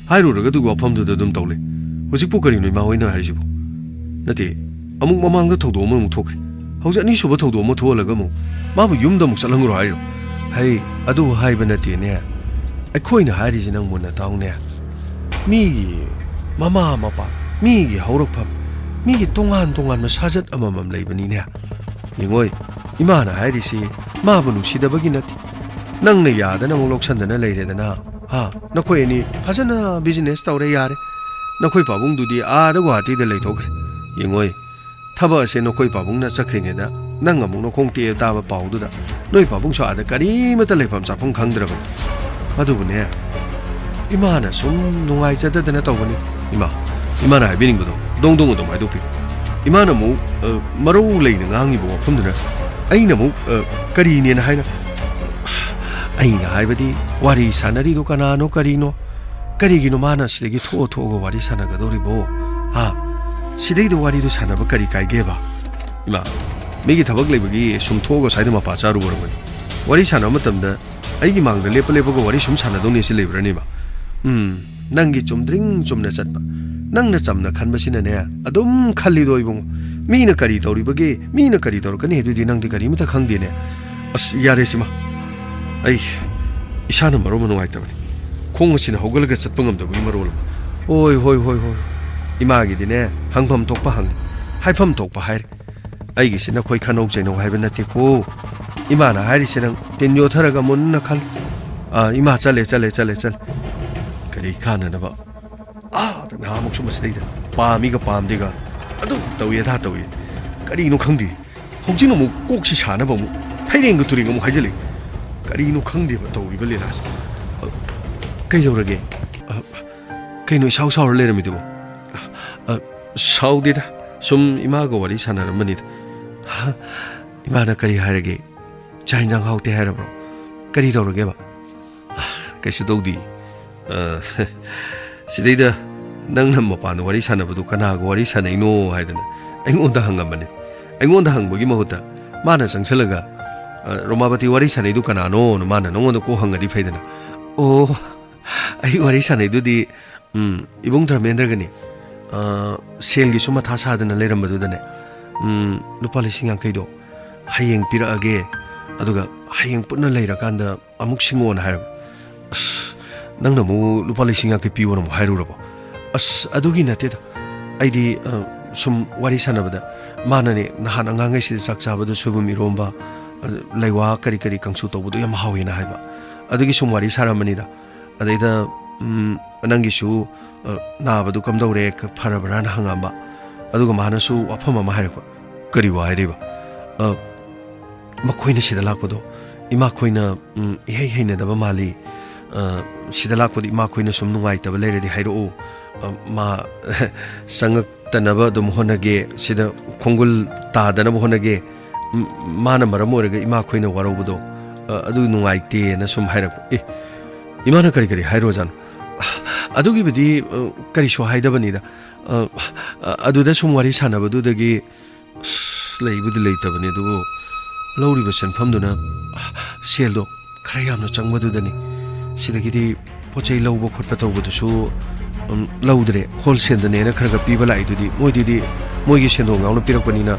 Speaker 2: Hiru to go upon to the Dumtoli. Was you poking in Mawina Hajibu? Nati, among Mamanga Todomo took. How's an issue of Todomo to Lagamo? Mabu Yumdam Salango Hiro. Hey, Adu Hibanati near. A coin hiding in a winner down there. Me, Mama, Mapa, me, Horopa, me, Tongan, Massazet, a mamam labanina. Yingoi, Imana Hadisi, Mabunu, she the beginnet. Nang the yard and looks and then later than now. Ha, no quay hasn't a business out a yard. No quay pabung do the other guati the late ogre. Yingoi, Taba say no quay pabung, not suckling it. Nangamu no conti dava powder. No pabung saw the Karim at the lepam sapung kandravan. Madubune Imana sum no I said that Imana I been don't do my dopi. Imana mu Maru lane and Angibo from the Ainamu Carini and Haina Aina Hibadi, what is Sanarido Canano Carino Carigino Manas they get to what is Sanagadoribo. Ah, Sidedo what is Sanabacarica gave up. Ima make it a bugly some togo side of a passaru. What is Sanamatum the I mang the lepo what is some Sanadoni Silibranima. Nangi chum drink chum na satba. Nang na cham na khan basina ne adum khali doi bung mi na kari tori bage mi na kari tor kan he du dinang de kari mata khang de ne as yare sima ai isana maro mano ai tabani khong sin hogal ga chatpa ngam da bui maro oi hoi ima gi dine hangpham tokpa hang haifam tokpa hai ai gi sina khoi khanok jaino hai ba na te ko ima na hai ri sinang tin yo tharaga mun na khal ima chale kari khana na ba the Namok must later. Pamiga Pam digger. I don't know yet that way. Carino Kundi. Hojino Coxi Hanabom. Hiding to Ringum Hajali. Carino Kundi, but we believe us. Kayo again. Kano South Sour later me do. Sao did some imago what is another minute. Imana Kari Harage. China how te harabro. Carito Rogeva. Casudodi. Sidida. Nang na mapan wari sana badu kana wari sana ino haidana aingon da hangam bane aingon da hang bagi mahuta mana sangsalaga Romabati wari sanay du kanano mana nongon ko hangadi faidana. Oh, ay wari sanay du di ibong Dharmendra gani. Selgi suma thasa adana leirambadu dane. Lupa lising ang kaido. Hayeng pira age. Aduga hayeng punna leirakanda amuk singon harab. Nang namu lupa lising ang kipiwo namu hairurabo. Adugi natida. Ay di sum wari sanabada. Mana ni nahan ang angay si saksabado subum iromba. Laiwa kari kari kangsu tobudo yam hawi na haiba. Adugi sum wari saramanida. Adaida nangisu nabadu kamdaure parabara na hangamba. Aduga mahanasu wafama mahairako. Kari wa hairiba. Makoina sida lakpado. Ima koina ihei hei nadaba mali. Sida lakpado ima koina sum nungai taba leire di hairo. Ma sangak tanaba dum honage sida kongul tadanaba honage. Mana maramoraga ima koina warobudo. Adu nungai te na sum hairako. Imana kari kari hairo jan. Adugi bidi kari sho haidabanida. Aduda sum wari sanabadu dagi leibudu leitabani dugo. Lauriba senfamduna seldo khara yamna changmadudani sidagidi pochai lauba khotpa tawbudusu laudre wholesale dane na khara piba laidudi moididi moigi sendo ngawna pirakpanina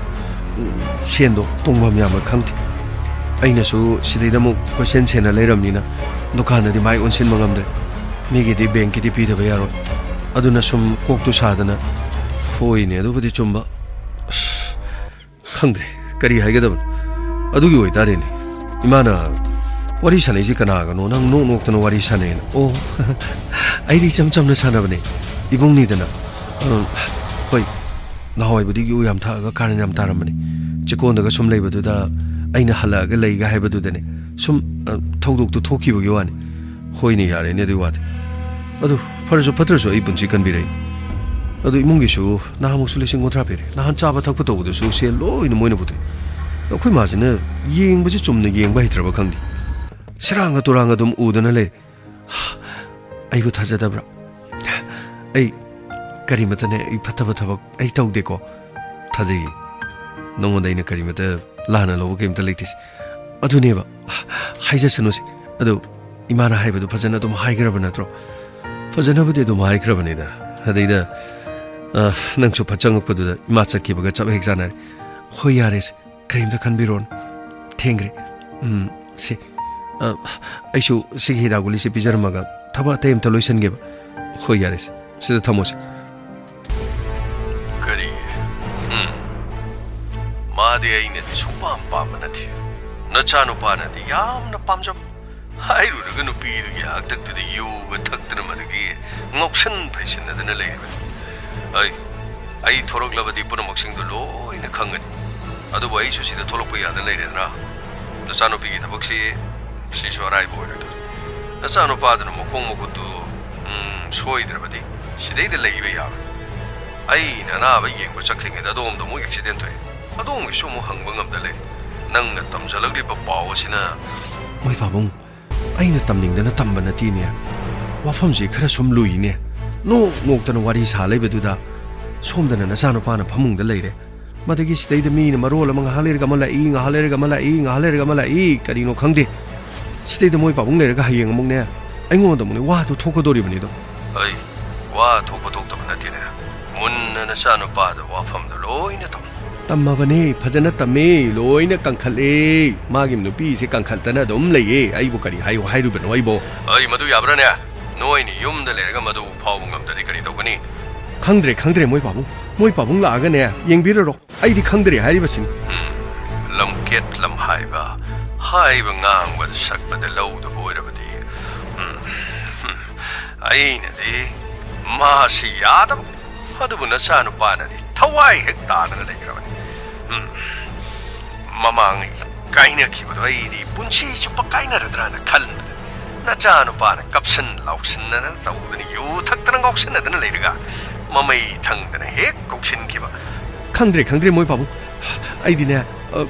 Speaker 2: sendo tongba myama khangti aina su sidaida mo question sena leiramnina dukana di mai onsin mangamdre migi di bank di pidaba yaro aduna sum koktu sadana foine adubudi chumba khangdre kari haigadabana adugi oitarene imana wari sanai ji kana no nang no nok tano wari sanai o ai ri cham cham na sanabane ibung ni dana hoi na hoi budi yu yam tha ga karan yam taramane chikon daga sum leibadu da aina hala ga lei ga haibadu dane sum thodok tu thoki bu yawani hoi ni yare ne du wat adu farso patraso ibun chi kan birai adu imungi su na hamu su lesing kontra pere na han chaba thakpa tawdu su se loi no moina butu Koi majina yeng baji chumna yeng ba hitraba khangdi siranga turanga dum udana le ai bu thajadabra ai karimata ne ai phataba thabak ai tawde ko thajai nongonda ina karimata lana lobo kemta leitis adune ba haija sanusi adu imana haibadu phajana dum haigraba natro phajana bade dum haigraba ne da hadaida nangsu phachangakpadu da ima chakkibaga chab hekjana hoi yares Karimda kan biron tengre si aishu sighi daguli si pijarmaga thaba taim taloisan geba hoi yares sida thamos kari madi aine di supam pamnati nachanu panati yamna pamjam hairu ganu pidu gi aktak tu yu ga thaktra madagi ngoksan phaisin adana leiba ai thorok labadi punamoksing do loina khangani adubo ai susida tholokpa yada leirena nasano pigi thabaksi sisu arai boiredo nasano padana mokong mokutu soidrabadi sidaida leibe yaba ai nana ba yengba chakringe da dom mo accident hoy adong isu mo hangba ngamda le nangna tamjalagri ba pawasina moi babung aina tamningdana tamba natine wafamji khara sum luine no ngoktana wari sa leibeduda somdana nasano pana phamungda leire Madagi stay the mean, Marola, Halir Gamala, Halir Gamala, Halir Gamala, Carino Kangdi. Stay the Moipa Bunga Hayang among there. I want the money, what to talk to Ribbonido. Ay, what to talk to Natina. Moon and a son of Pada, what from the law in the town. Tamavane, Pazanata me, Loina Kankale, Magim no peace, Kankatana, Domlay, Ibukari, Hairuban, Waibo. Ay, Madu Yabrana, no any yum the Lergamadu, Pawung of the Ricarito. Kangdre, Moi Pabung Lagane, Yang Biro, I the Kangdre, Haribasin. Lam Ket Lam Haiba, Haibangang was sucked by the load of boy of a day. I ain't a day. Masi Adam, Hadubuna San of Panadi, Tawai Hectan and the Mamang, Kaina Kibadi, Punchi, Chupakaina, Drana, Kalm. Nachano Pana, Capson, Lauxen, and Tawden, you tucked an auction at the later. Mamay tongue than a heck, Coxin Kiba. Kangdre, Moi Pabu. I didn't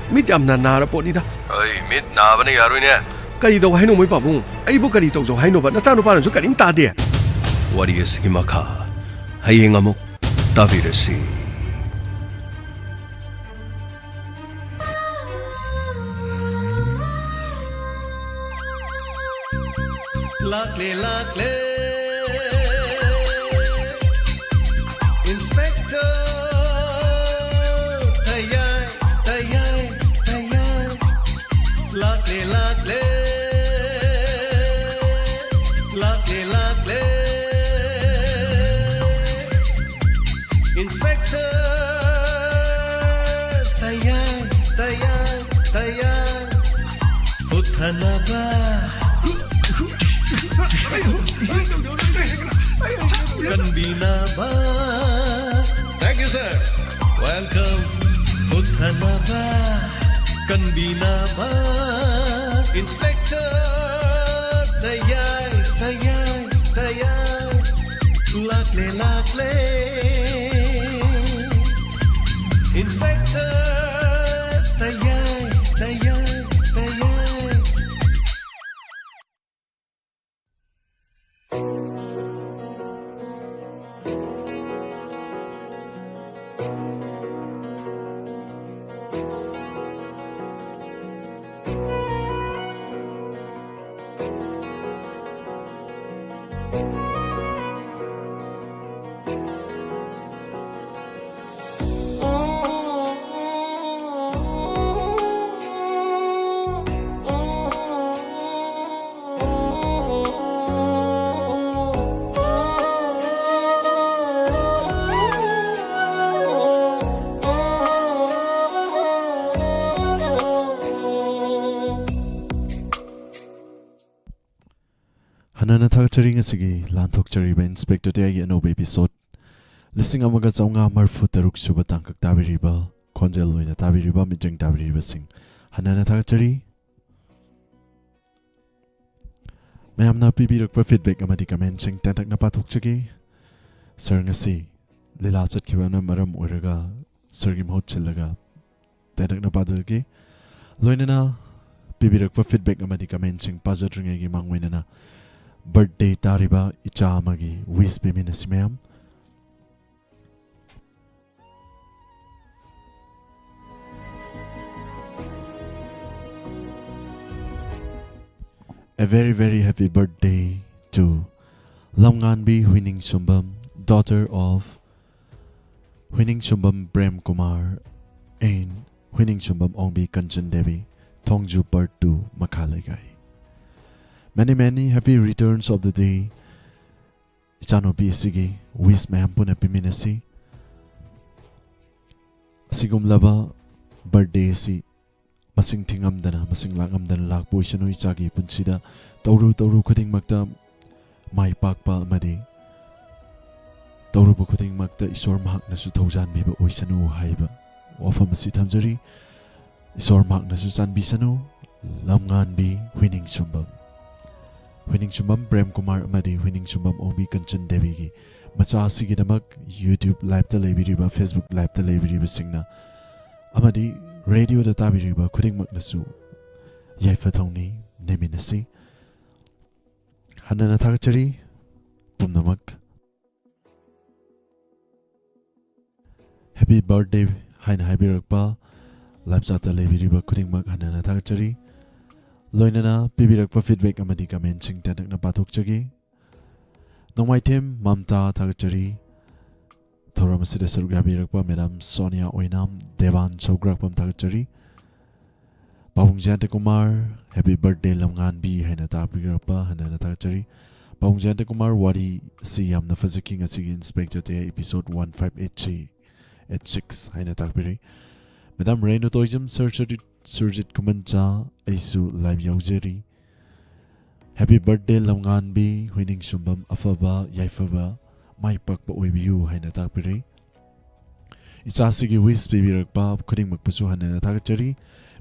Speaker 2: meet Amna Nara Ponida. I meet Navani Aruna. Carido, I know Moi Pabu. I book a little, I know, but Nasano Paran, so can Tadia. What is Himaka? Hayingamo, David C.
Speaker 1: lakle lakle Inspector Tayai Tayai Tayai lakle lakle lakle lakle Inspector Tayai Tayai Tayai Uthanaba Kanbinaba. Thank you, sir. Welcome. Uthanaba. Kanbinaba. Inspector. Tayai, tayai, tayai. Lakle, lakle. Inspector. Tayai, tayai, tayai.
Speaker 3: Hanana thakchari ngasigi lanthokchari ba inspector TAYAI anoba episode listing amaga chaunga marfu taruk suba tangkak tabiriba khonjel loina tabiriba mijeng tabiriba sing hanana thakchari mayamna pibirakpa feedback amadi comment sing tantakna pathokchagi sir ngasi lila chatkibana maram oiraga sirgi mahut chillaga tantakna padagi loinana pibirakpa feedback amadi comment sing pajatringegi mangwainana birthday tariba icha amagi wish biminasi mayam a very happy birthday to Lamnganbi Huining Sumbam, daughter of Huining Sumbam Prem Kumar and Huining Sumbam Ongbi Kanchan Devi, Tongju Part 2 Makhalegai. Many happy returns of the day. Ichano BSG wish mahampuna piminasi. Sigum laba birthday si masing tingam dana masing langam dana lakpo isano ichagi punsida tauru kuding magta mai pakpa amadi tauru kuding magta isor mahak nasu thaujan biba oisanu haiba wafam si thamjari isor mahak nasu chan bisanu Lamnganbi Huining Sumbam Huining Sumbam Prem Kumar amadi Huining Sumbam Ongbi Kanchan Devi gi macha asigidamak YouTube live ta leibiriba Facebook live ta leibiriba singna amadi radio da tabiriba khuding maknasu yaifathongni neminasi hanana thakchari pumnamak happy birthday haina haibirakpa live chata leibiriba khuding mak hanana thakchari loinana pibirakpa feedback amadi comment sing tanakna pathokchagi nongmaithem mamta thakchari thoramasida sarugyabirakpa madam Sonia Oinam Devan Sograkpam thakchari Pabung Jante Kumar happy birthday Lamnganbi haina tabirakpa hanana thakchari Pabung Jante Kumar wari si yamna fazaking asigi inspector TAYAI episode 1583 at 6 haina takbiri madam Reno Toijam Surjit Kumancha Aisu live yaujeri happy birthday Lamnganbi Huining Sumbam afaba yaifaba mai pakpa oibiu haina takpiri ichasigi wish bibirakpa khuding makpusu hanana thakchari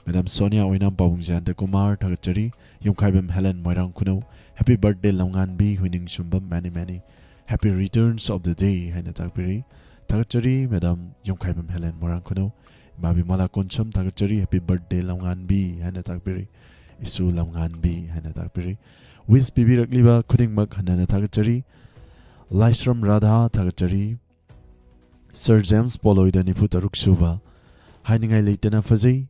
Speaker 3: madam Sonia Oinam Pabung Jante Kumar thakchari yumkhaibam Helen Moirang Kuno happy birthday Lamnganbi Huining Sumbam many happy returns of the day haina takpiri thakchari madam yumkhaibam Helen Moirang Kuno Babi Mala Koncham thakchari happy birthday Lamnganbi haina takpiri isu Lamnganbi haina takpiri wish bibirakliba khuding mak hanana thakchari Laisram Radha thakchari Sir James POLOIDA nipu taruk suba hainingai leitana ฟ fazai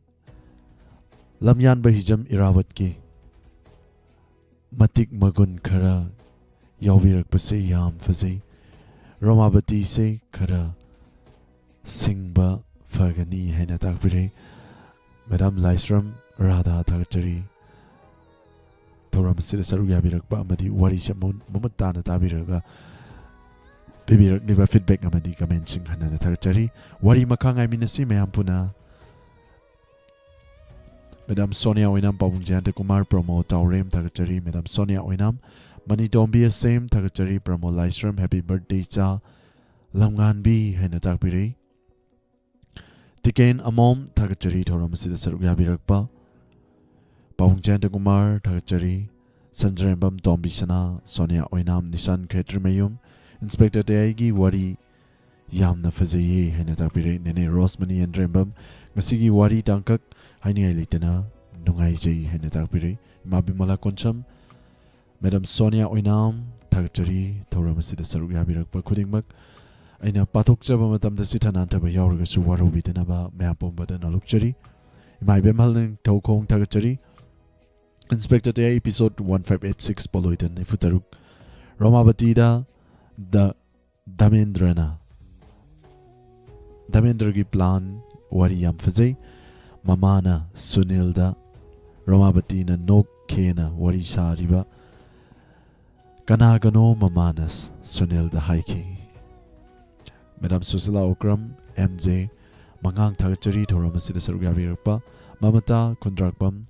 Speaker 3: lamyan bahijam irawat ki matik magun khara yaubirakpase yam fazai Romabati se khara singba fagani haina takpire Madam Laisram Radha Thakachari Thoram Sida Saru Yabirakpa Amadi Wari Shamun Mumatana Tabiraga Bibirak Niva feedback Amadi Kamenching Hanana Thakachari Wari Makang I Minasi Meampuna Madam Sonia Oinam Pawung Janta Kumar Promo Taurem Thakachari Madam Sonia Oinam Mani Dombi Same Thakachari Promo Laisram Happy Birthday Cha Lamgan B Haina Takpire Tiken Amom Thakachari Thoram Sida Saru Yabirakpa Pawung Janta Kumar Thakachari Sanjarembam Tombisana Sonia Oinam Nishan Khetrimayum Inspector TAYAI gi wari yamna fazaye haina takpire Nene Rosmani and Rembam Ngasigi wari tangkak haini litana nungai jai haina takpire Mabimala Koncham Madam Sonia Oinam Thakachari Thoram Sida Saru Yabirakpa Khudingmak Aina pathok chaba matamda sithananta ba yauraga su warubidana ba mayapomba da nalukchari Imai bemhalning Tokong Thakachari Inspector TAYAI episode 1586 Poloidan Ifutaruk Romabati da Damendrana Damendra gi plan wari yam fazai Mamana Sunilda Romabati na nok kena wari sariba Kanagano Mamanas Sunilda haiki Madam Susila Okram MJ Mangang Thakachari Thoram Sida Saru Yabirakpa Mamata Kundrakpam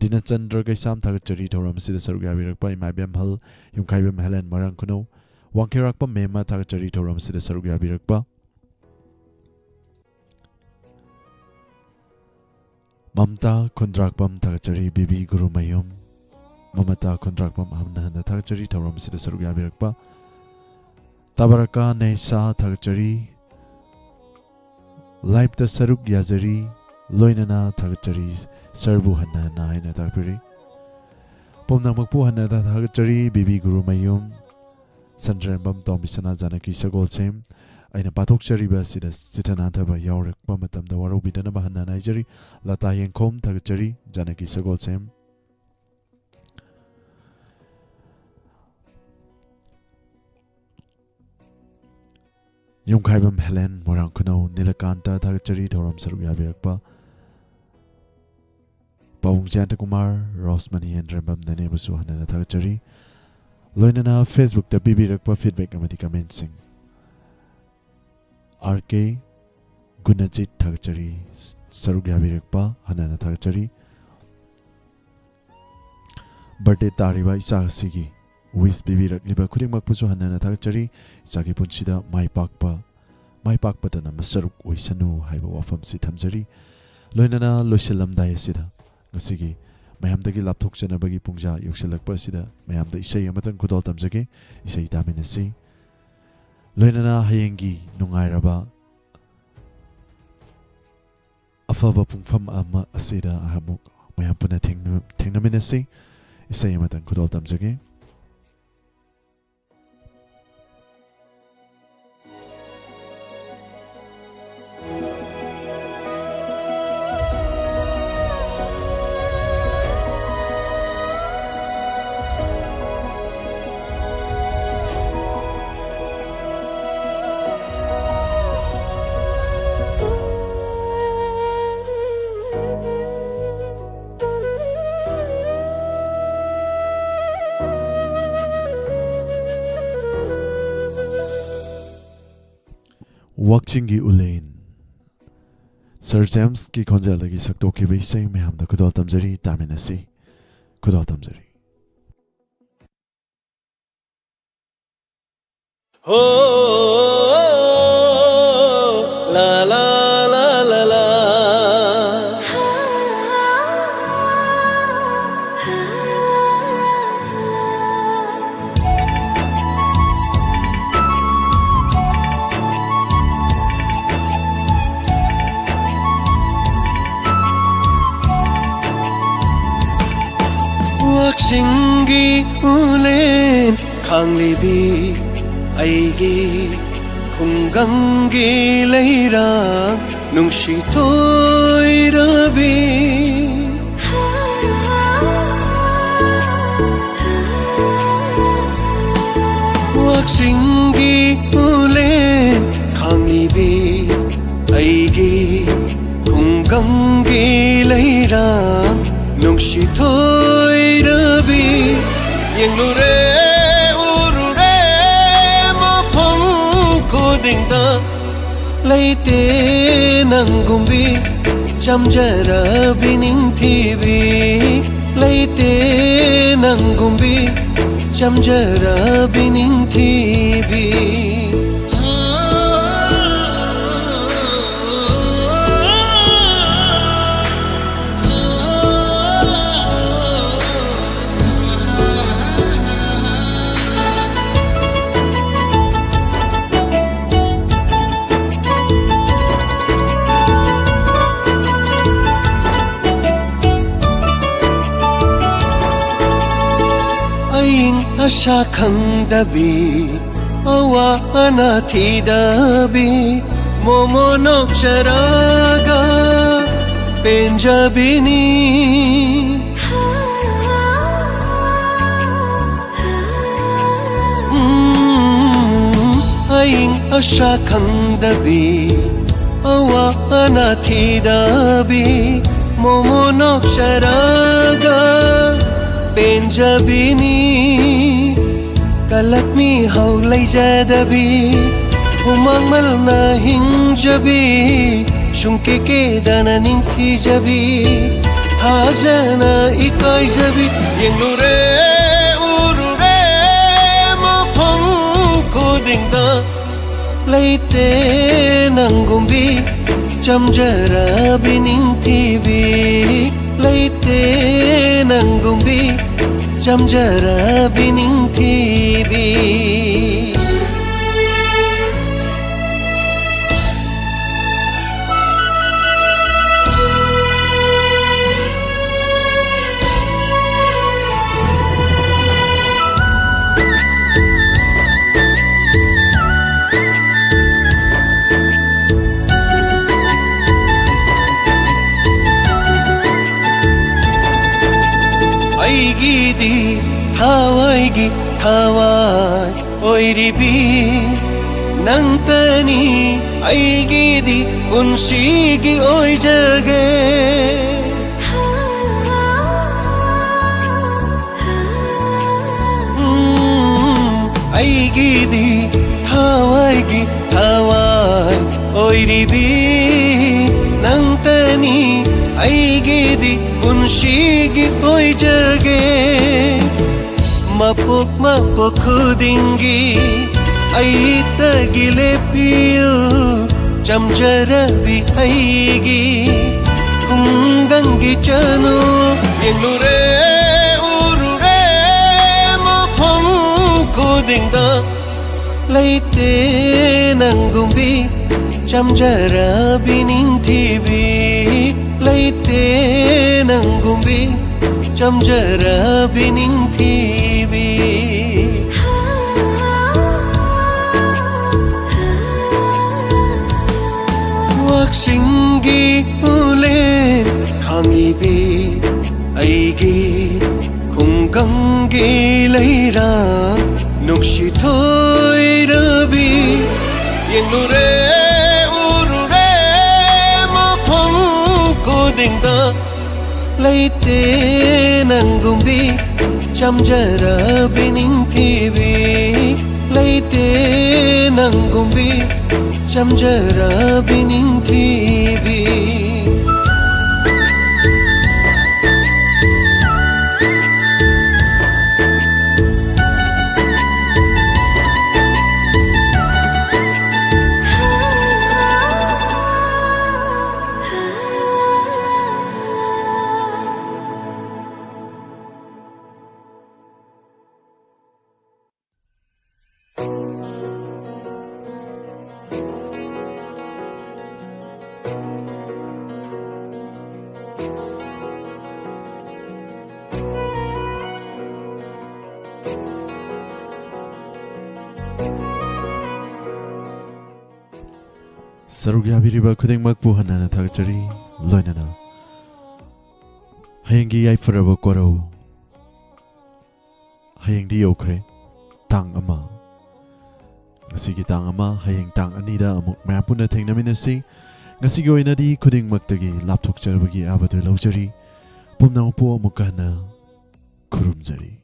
Speaker 3: Dinachandra Gaisam Thakachari Thoram Sida Saru Yabirakpa Imabem Hal Yumkaibem Helen Marangkuno Wangkirakpa Mema Thakachari Thoram Sida Saru Yabirakpa Mamta Kundrakpam Thakachari Bibi Guru Mayum Mamata Kundrakpam Hamnahana Thakachari Thoram Sida Saru Yabirakpa Tabaraka Nesa Thakachari Live the Saruk Yazari Loinana Thakachari Serbu Hana Naina Takpiri Pomnangmakpu Hana Thakachari Bibi Guru Mayum Sanjarembam Tombisana Janaki Sagol Sem Aina Pathok Chariba Sida Sitanantaba Yaurakpa Matamda Warubidana Hana Naijari Lata Yenkom Thakachari Janaki Sagol Sem Yumkaibam Helen Morangkuno Nilakanta Thakachari Thoram Saru Yabirakpa Pawung Janta Kumar Rosmani and Rembam Nanebusu Hanana Thakachari Loinana Facebook da Bibirakpa feedback amadi commenting RK Gunajit Thakachari Saru Yabirakpa Hanana Thakachari Birthday Tariba Isa Sigi Wish Bibirak Liba Kudingmak Pusu Hanana Thakachari Isagi Punchida Mai Pakpa Dana Masaruk Uisanu Haiba Wafam Sitamjari Loinana Loshilam Dayasida Ngasigi Mayamdagi Laptok Janabagi Pungja Yuksilakpa Sida Mayamda Isay Amatan Kudol Tamjagi Isay Daminasi Loinana Hayengi Nungairaba Afaba Pungfam Ama Asida Ahamuk Mayampuna Tengnaminasi Isay Amatan Kudol Tamjagi Wakchingi Ulain Sir James ki khonja lagi sakto ki bisai me hamda kudol tamjari taminasi kudol tamjari
Speaker 1: Oh, la la la la la. Wakchingi ulen khanglebi aigi khunggangi leira nungshi toirabi waksingi ulen khanglibi aigi khunggangi leira nungshi thoirabi yenglure urure mafam kodingda leite nangumbi jamjarabi ningthibi leite nangumbi jamjarabi ningthibi Asha khangdabi awa anathida-bi momonok charaga penjabini aing asha khangdabi awa anathida-bi momonok charaga penjabini kalakmi haulai jadabi humang malna hinjabi shunke ke dana ningthi jabi hajana ikai jabi yenglure urure mafam kodingda leite nangumbi jamjarabi ningthibi leite nangumbi jamjarabi ningthibi aigidi thawaigi thawai oiribi nangtani aigidi punsigi oijage aigidi thawaigi thawai oiribi nangtani aigidi punshigi oijage mapok mapok khudingi aitagile piyu jamjarabi aigi khunggangi chanu yenglure urure mafam kodingda leite nangumbi jamjarabi ningthibi leite nangumbi jamjarabi ningthibi waksingi ulen khanglibi aigi khunggangi leira nungshi thoirabi yenglure urure mafam kodingda leite nangumbi jamjarabi ningthibi leite nangumbi jamjarabi ningthibi
Speaker 3: Sarugyaabiriba khudingmakpu hanana thagchari loinana hayenggi yaifuraba korau hayengdi yokre tang ama Ngasigi tang ama hayeng tang anida amuk maya puna thengnaminasi ngasigi oinadi khudingmaktagi lapthokcharabagi abadu laujari pumnang po amukana khurumjari